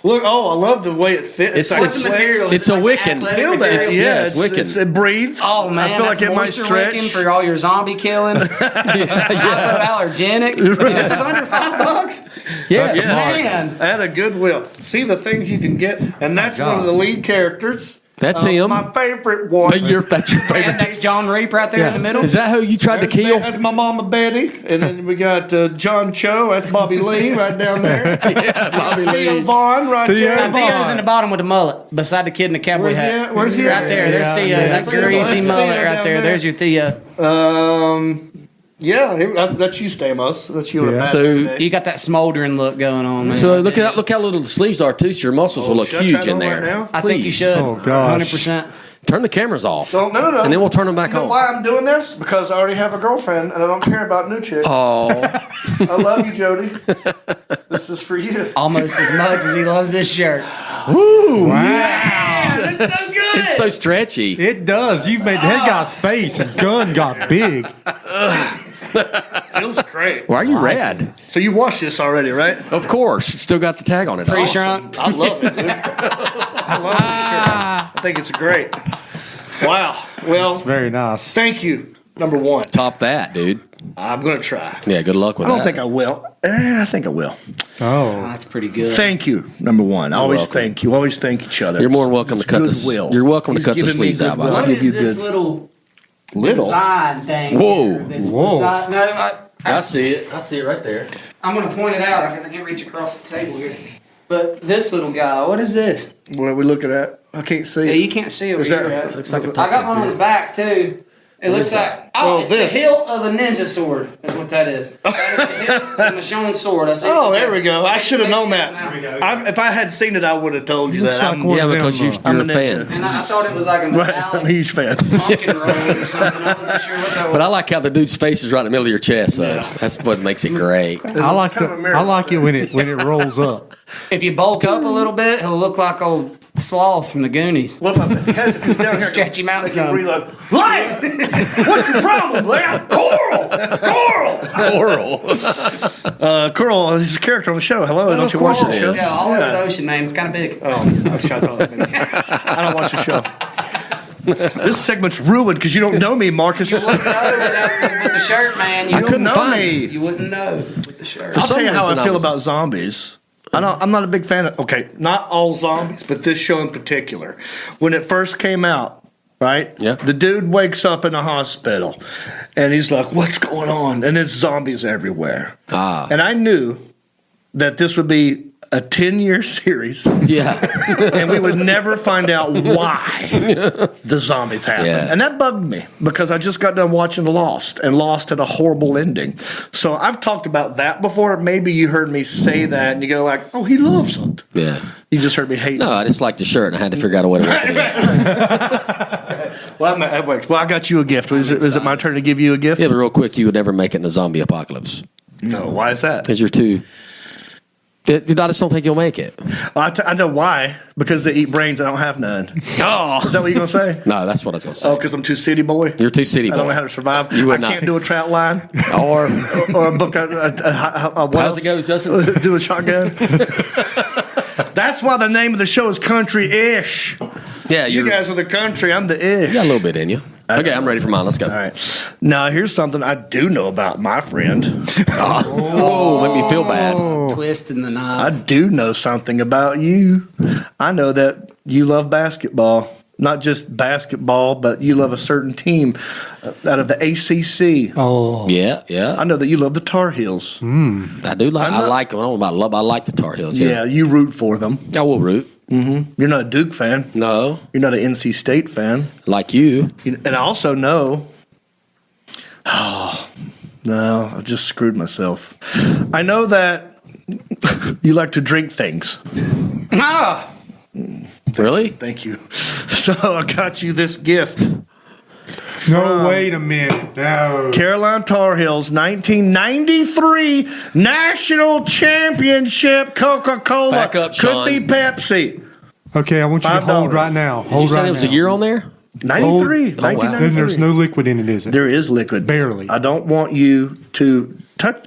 Look, I love the way it fits. It's- like it's- slick. material? It's a Wiccan. athletic Feel that? material? Yeah, it's Wiccan. it breathes. Oh man, I feel that's like it might moisture stretch. wicking for all your zombie killing. Hypoallergenic. This is under $5. Yeah. Man, At a Goodwill. See the things you can get, and that's one of the lead characters. That's him. My favorite one. That's your and favorite. that's John Reap right there in the middle. Is that who you tried to kill? That's my mama Betty, and then we got John Cho. That's Bobby Lee right down there. Yeah, Bobby Theo Lee. Vaughn right there. And Theo's in the bottom with the mullet, beside the kid in the cowboy Where's he hat. at? Where's he Right at? there. There's Theo. Yeah, That Theo. greasy That's mullet Theo right down there. there. There's your Theo. Yeah, that's you, Stamos. That's you. Yeah. So- You got that smoldering look going on, man. So look how little the sleeves are too. So your muscles will look should I huge try in it on there. right now? I think you Please. should. Oh, gosh. 100%. Turn the cameras off. No. And then we'll turn them back You know on. why I'm doing this? Because I already have a girlfriend, and I don't care about new chicks. Oh, I love you, Jody. This is for you. Almost as much as he loves this shirt. it's so stretchy. It does. You've made that guy's face and gun got big. Feels great. great. Why are you red? So you watched this already, right? Of course. It's still got the tag on it. Pretty Awesome. sure. I love it, dude. I love this shirt. I think it's great. Wow. Well, It's very nice. thank you, number one. Top that, dude. I'm going to try. Yeah, good luck with I that. don't think I will. I think I will. Oh, That's pretty good. Thank you, number one. Always welcome. thank you. Always thank each other. You're more than welcome It's to cut this. goodwill. You're welcome to He's cut the giving me sleeves out. By goodwill. the I'll way. give you this good. little Little. design thing? That's Whoa. design- no, I see it. I see it right there. I'm going to point it out because I can't reach across the table here. But this little guy, what is this? What are we looking at? I can't see. Yeah, you can't see it. Is Here, that- right? Looks like a I got one on the back too. It looks like it's this. the hilt of a ninja sword. Is what that is. That is the hilt of a Shawn sword. I see. Oh, it there we go. I should have known that. Now. If I had seen it, I would have told you Looks that. like I'm, one Yeah, of because them, you're I'm a a ninja. fan. And I thought it was like a right, I'm a metallic huge fan. pumpkin roll or something. I wasn't sure what that was. But I like how the dude's face is right in the middle of your chest. So that's what makes it great. I like kind of a the, miracle. I like it when it rolls up. If you bulk up a little bit, he'll look like old Sloth from the Goonies. What if he's down here? Stretch him out Make some. reload. Lion! What's your problem, Lion? Coral! Oral. Coral, he's a character on the show. Hello, don't you watch the Coral. show? Yeah, all over the ocean, man. It's kind of big. Oh, I don't watch the show. This segment's ruined because you don't know me, Marcus. You wouldn't know with the shirt, man. You couldn't wouldn't know find me. it. You wouldn't know with the shirt. I'll tell you how reason I I feel was- about zombies. I'm not a big fan of. Okay, not all zombies, but this show in particular. When it first came out, right? Yeah. The dude wakes up in a hospital, and he's like, "What's going on?" And it's zombies everywhere. Ah. And I knew that this would be a 10-year series, Yeah. and we would never find out why the zombies happened. Yeah. And that bugged me because I just got done watching Lost, and Lost had a horrible ending. So I've talked about that before. Maybe you heard me say that, and you go like, "Oh, he loves it." Yeah. You just heard me hate No, it. I just like the shirt and I had to figure out a way to work it in. Well, that works. Well, I got you a gift. Is it my turn to give you a gift? Yeah, but real quick, you would never make it in a zombie apocalypse No. Why is that? because you're too. I just don't think you'll make it. I know why. Because they eat brains. I don't have none. Oh. Is that what you're going to say? No, that's what I was going to say. Oh, because I'm too city boy? You're too city I don't boy. know how to survive. You would I not. can't do a trout line Or or a book. What how's else? it go, Justin? Do a shotgun. That's why the name of the show is Country-ish. Yeah, You guys are the country. I'm the ish. You got a little bit in you. Okay, I'm ready for mine. Let's go. All right. Now, here's something I do know about my friend. Oh, make me feel bad. Twisting the I knob. do know something about you. I know that you love basketball. Not just basketball, but you love a certain team out of the ACC. Oh, Yeah, yeah. I know that you love the Tar Heels. I do like. I like them. I don't know about love. I like the Tar Heels. Yeah, Yeah. you root for them. I will root. You're not a Duke fan. No, You're not an NC State fan. like you. And I also know. Oh, no, I just screwed myself. I know that you like to drink things. Ah! Really? Thank you. So I got you this gift. no, wait a minute. No. Carolina Tar Heels 1993 National Championship Coca-Cola. Back up, Could Shawn. be Pepsi. Okay, I want you to hold $5. right now. You Hold said right there was now. a year on there. 93. wow. 1993. Then there's no liquid in it, is it? There is liquid. Barely. I don't want you to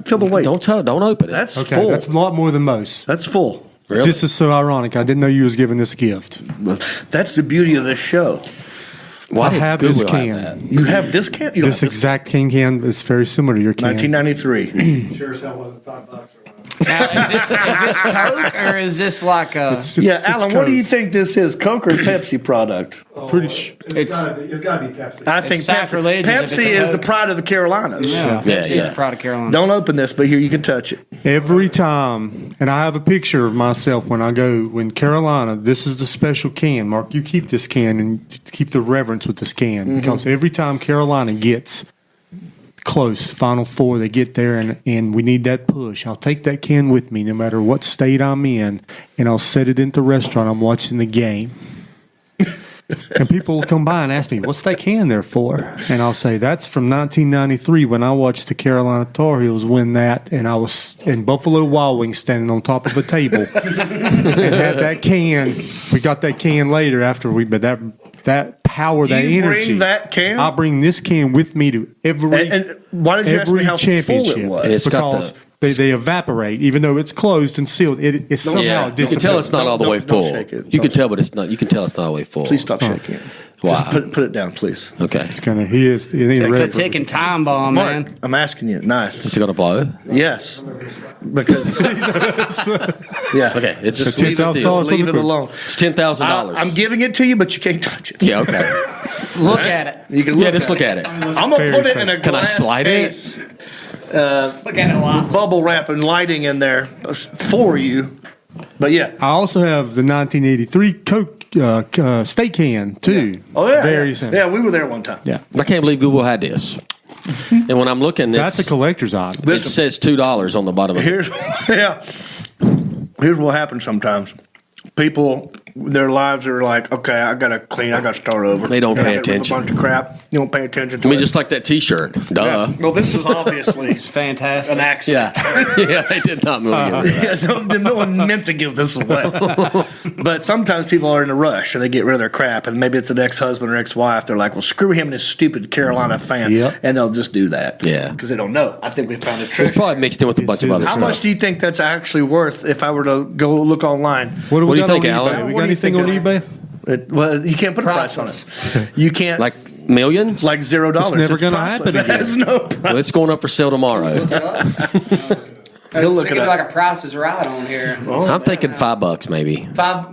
feel the weight. Don't open it. That's Okay, full. that's a lot more than most. That's full. really. This is so ironic. I didn't know you was giving this gift. That's the beauty of this show. Why I did have this Goodwill can. have that? You have this can. You This have exact can is very similar to your can. 1993. Sure as hell wasn't $5 or what. Now, is this Coke or is this like a? Yeah, Alan, what do you think this is? Coke or Pepsi product? Pretty sure. It's It's got to be Pepsi. I think sacrilegious if it's Pepsi a is the Coke. pride of the Carolinas. yeah, Yeah, Pepsi is yeah. the pride of Carolina. Don't open this, but here you can touch it. Every time, and I have a picture of myself when I go, when Carolina, this is the special can. Mark, you keep this can and keep the reverence with this can because every time Carolina gets close, Final Four, they get there and we need that push. I'll take that can with me no matter what state I'm in, and I'll set it in the restaurant. I'm watching the game. And people will come by and ask me, what's that can there for? And I'll say, that's from 1993 when I watched the Carolina Tar Heels win that. And I was in Buffalo Wild Wings standing on top of a table and had that can. We got that can later after but that power that You bring energy. that can? I bring this can with me to every And why did you ask me how full it championship was? And it's got because the- they evaporate, even though it's closed and sealed. It's somehow Yeah, you can dissipates. tell it's not all the way don't full. shake it. You can tell, but it's not. You can tell it's not all the way full. Please stop shaking it. Why? Just put it down, please. Okay. It's kind of he is. It ain't It's ready a for- ticking time bomb, man. Mark, I'm asking you. Nice. Is it gonna blow? Yes. Because yeah. Okay. It's Just $10,000 leave it, for leave the it cook. alone. It's $10,000. I'm giving it to you, but you can't touch it. Yeah. Okay. Look at it. You can look Yeah. Just at look at it. I'm gonna put it in a Can I glass slide it? case. Look at it a lot. Bubble wrap and lighting in there for you. But yeah. I also have the 1983 Coke steak can too. Oh yeah. Very yeah. simple. Yeah, we were there one time. Yeah. I can't believe Google had this. And when I'm looking, That's a it's, collector's item. it says $2 on the bottom of it. Here's yeah. Here's what happens sometimes. People, their lives are like, okay, I gotta clean, I gotta start over. They don't I pay gotta get rid of attention. A bunch of crap. You don't pay attention to I mean, it. just like that T-shirt. Duh. Yeah. Well, this is obviously Fantastic. an accident. Yeah. Yeah. They did not move it. Yeah, no one meant to give this away. But sometimes people are in a rush and they get rid of their crap, and maybe it's an ex-husband or ex-wife. They're like, well, screw him and his stupid Carolina fan. Yep. And they'll just do that. Yeah. Because they don't know. I think we found a It's trick. probably mixed in with a bunch of other How stuff. much do you think that's actually worth if I were to go look online? What do What we do you got think, on Alan? eBay? We What got do you anything think on of- eBay? Well, you can't put a price on it. You can't. Like millions? Like $0. It's never gonna priceless. happen It has no price. Well, it's going up for sale tomorrow. He'll look Give it me up. like a Price is Right on here. I'm thinking $5 maybe. Five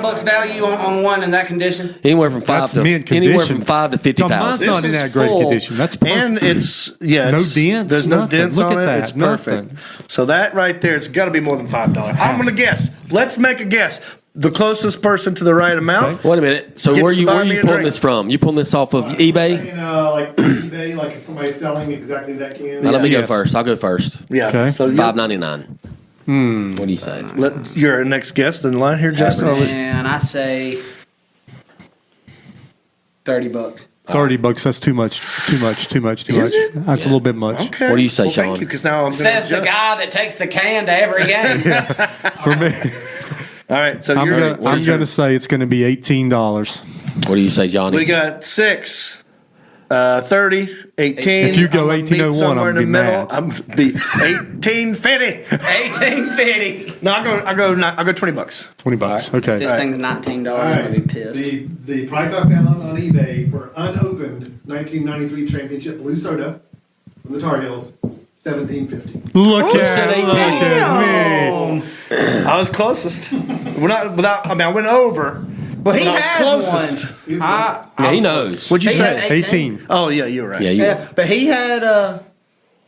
bucks value on one in that condition. Anywhere from five That's to mint anywhere condition. from 5 to 50 No, mine's pounds. not in is that great full, condition. That's perfect. And it's yeah, No it's- dents, There's no nothing. dents Look on at it. that, It's perfect. nothing. So that right there, it's got to be more than $5. I'm gonna guess. Let's make a guess. The closest person to the right amount. Wait a minute. So Gets where to you buy where are me you a pulling drink. this from? You pulling this off of eBay? Like eBay, like if somebody's selling exactly that can. Now, let me go Yes. first. I'll go first. Yeah. Okay. So $5.99. What do you say? you're next guest in line here, Justin. And I say $30. $30. That's too much. Too much. Too much. Too Is much. it? That's a little bit much Okay. What do you say, well, Shawn? Thank you, because now I'm gonna Says the adjust. guy that takes the can to every game. for me. All right. So I'm you're. gonna say it's gonna be $18. What do you say, Johnny? We got 6, 30, 18. If you go I'm gonna meet 1801, somewhere I'm in gonna the be middle. mad. I'm gonna be 1850. 1850. No, I'll go $20. $20. Okay. This thing's $19. I'm gonna be pissed. The price I found on eBay for unopened 1993 championship blue soda from the Tar Heels, $17.50. Look said at 18. look at me. I was closest. We're not without. I mean, I went over. Well, he but I was has closest. one. He's Yeah, he knows. What'd you He say? has 18. Oh yeah, you were right. Yeah, you. Yeah, but he had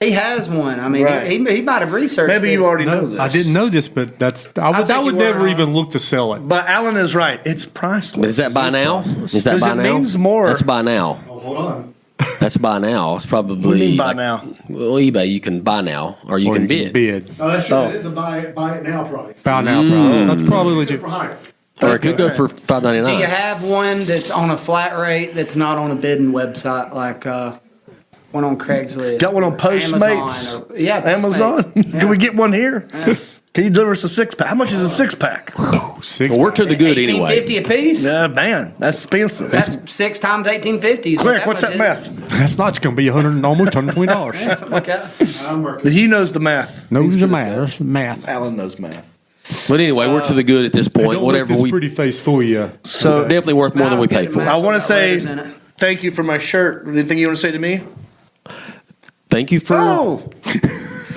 he has one. I mean, Right. he might have researched. Maybe you this. already know No, this. I didn't know this, but that's I think would you never were, even look to sell it. But Alan is right. It's priceless. But is that by now? Is that Because by it now? means more. That's by now. Oh, hold on. That's by now. It's probably What do you mean by like- now? Well, eBay you can buy now, or you Or can you bid, bid. Oh, that's true. Oh. That is a buy it now price. Buy now price. That's probably Good legit. for hire. or it could go for Do you $5.99. have one that's on a flat rate that's not on a bidding website like one on Craigslist? Got one on or Postmates. Amazon or- yeah, Amazon. Postmates. Can we get one here? Can you deliver us a 6-pack? How much is a 6-pack? Six. Well, we're to the good anyway. $18.50 a piece. Man, that's expensive. That's 6 times 18.50. Quick, what's that much math? That's not going to be almost $120. is. Something like that. I'm working. He knows the math. No, it's a math. That's the math. Alan knows math. But anyway, we're to the good at this point. Don't Whatever look this we pretty face for you. So definitely worth more than we paid for. I want to Got say letters in it. thank you for my shirt. Anything you want to say to me? Thank you for. Oh,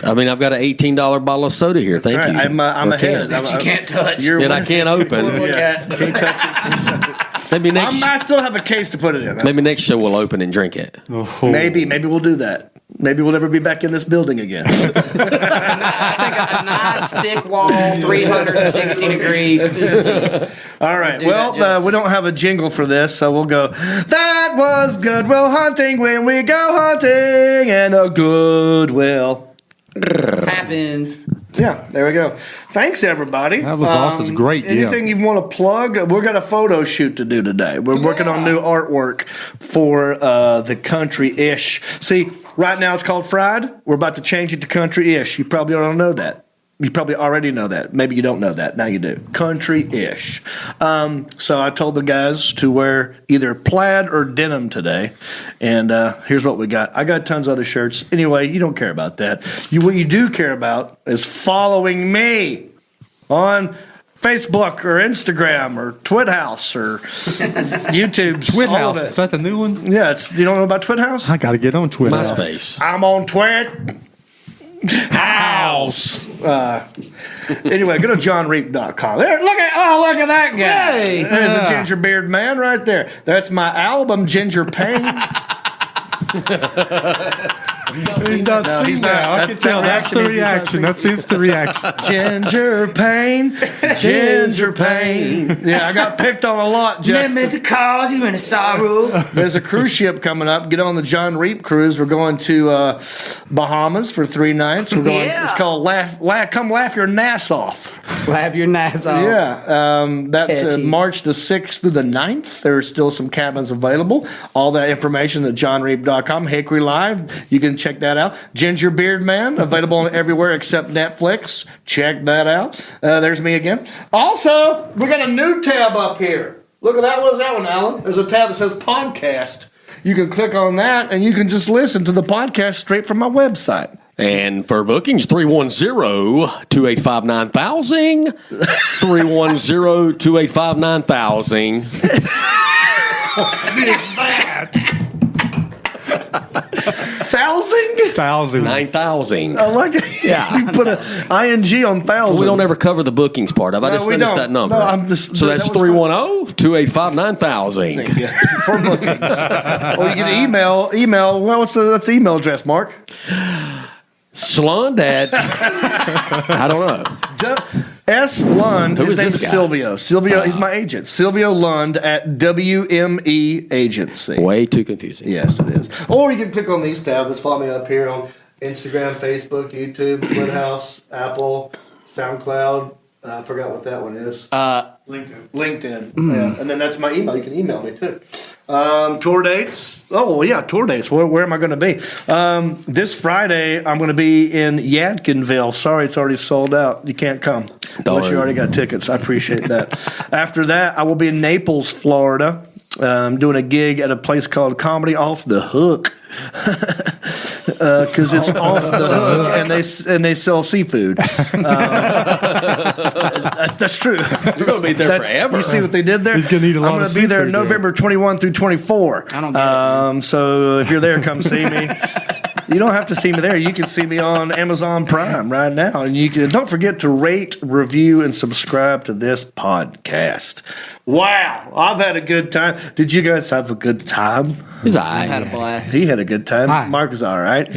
I mean, I've got an $18 bottle of soda here. Thank right. you. I'm Or ahead. can. That you can't touch. You're And I can't open. Look Yeah. at. Can't touch it. Maybe next. I still have a case to put it in. That's- Maybe next show we'll open and drink it. Oh. Maybe we'll do that. Maybe we'll never be back in this building again. A nice thick wall, 360 degree. All right. Do that Well, justice. we don't have a jingle for this, so we'll go. That was Goodwill Hunting when we go hunting and the Goodwill. Happens. Yeah, there we go. Thanks, everybody. That was awesome. It's great, yeah. Anything you want to plug? We've got a photo shoot to do today. We're working on new artwork for the country-ish. See, right now it's called Fried. We're about to change it to country-ish. You probably don't know that. You probably already know that. Maybe you don't know that. Now you do. Country-ish. So I told the guys to wear either plaid or denim today. And here's what we got. I got tons of other shirts. Anyway, you don't care about that. What you do care about is following me on Facebook or Instagram or TwitHouse or YouTube. TwitHouse, is that the new one? Yeah, you don't know about TwitHouse? I got to get on Twitter. MySpace. I'm on Twit. House. Anyway, go to johnreap.com. There, look at that guy. Hey. There's a ginger beard man right there. That's my album, Ginger Pain. He does No, sing he's now. not. I can tell. That's the reaction. That's instant reaction. Ginger Pain. Ginger Pain. Yeah, I got picked on a lot, Jeff. Never meant to cause you any sorrow. There's a cruise ship coming up. Get on the John Reap cruise. We're going to Bahamas for 3 nights. We're going. Yeah. It's called Come Laugh Your Nass Off. Laugh your nice off. Yeah, that's Catchy. March the 6th through the 9th. There are still some cabins available. All that information at johnreap.com. Hickory Live, you can check that out. Ginger Beard Man, available on everywhere except Netflix. Check that out. There's me again. Also, we got a new tab up here. Look at that. What is that one, Alan? There's a tab that says podcast. You can click on that, and you can just listen to the podcast straight from my website. And for bookings, 310-285-9000. 310-285-9000. Thousand? 9,000. I like it. Yeah. You put an ing on thousand. We don't ever cover the bookings part of it. I just we finished don't. that number. No, I'm just- so that that's was 310-285-9000. for bookings. Or you can email. What's the email address, Mark? Slund at, I don't know. S. Lund. Who His is name this is guy? Silvio. Silvio, he's my agent. Silvio Lund at WME Agency. Way too confusing. Yes, it is. Or you can click on these tabs. Just follow me up here on Instagram, Facebook, YouTube, TwitHouse, Apple, SoundCloud. I forgot what that one is. LinkedIn. Yeah. And then that's my email. You can email me too. Tour dates. Oh, yeah, tour dates. Where am I going to be? This Friday, I'm going to be in Yadkinville. Sorry, it's already sold out. You can't come unless you already got tickets. I appreciate that. After that, I will be in Naples, Florida. Doing a gig at a place called Comedy Off the Hook. Because it's off the hook, and they sell seafood. That's true. You're going to be there forever. You see what they did there? He's gonna eat a lot I'm of going to be there seafood there. November 21 through 24. I don't get it, So if you're there, come see me. You don't have to see me there. You can see me on Amazon Prime right now. And you can don't forget to rate, review, and subscribe to this podcast. Wow, I've had a good time. Did you guys have a good time? He's I had a blast. He had a good time. Hi. Mark was all right.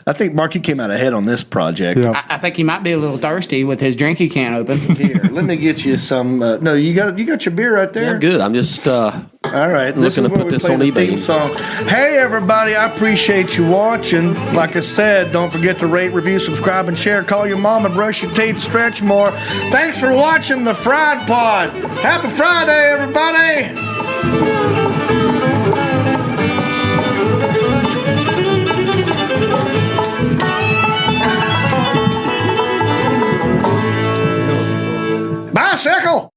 I think, Mark, you came out ahead on this project. Yeah. I think he might be a little thirsty with his drink he can't open. Here, let me get you some. No, you got your beer right there. Yeah, good. I'm just All right, this looking is to where put we this play on the eBay. theme song. Hey, everybody! I appreciate you watching. Like I said, don't forget to rate, review, subscribe, and share. Call your mom and brush your teeth, stretch more. Thanks for watching the Fried Pod. Happy Friday, everybody!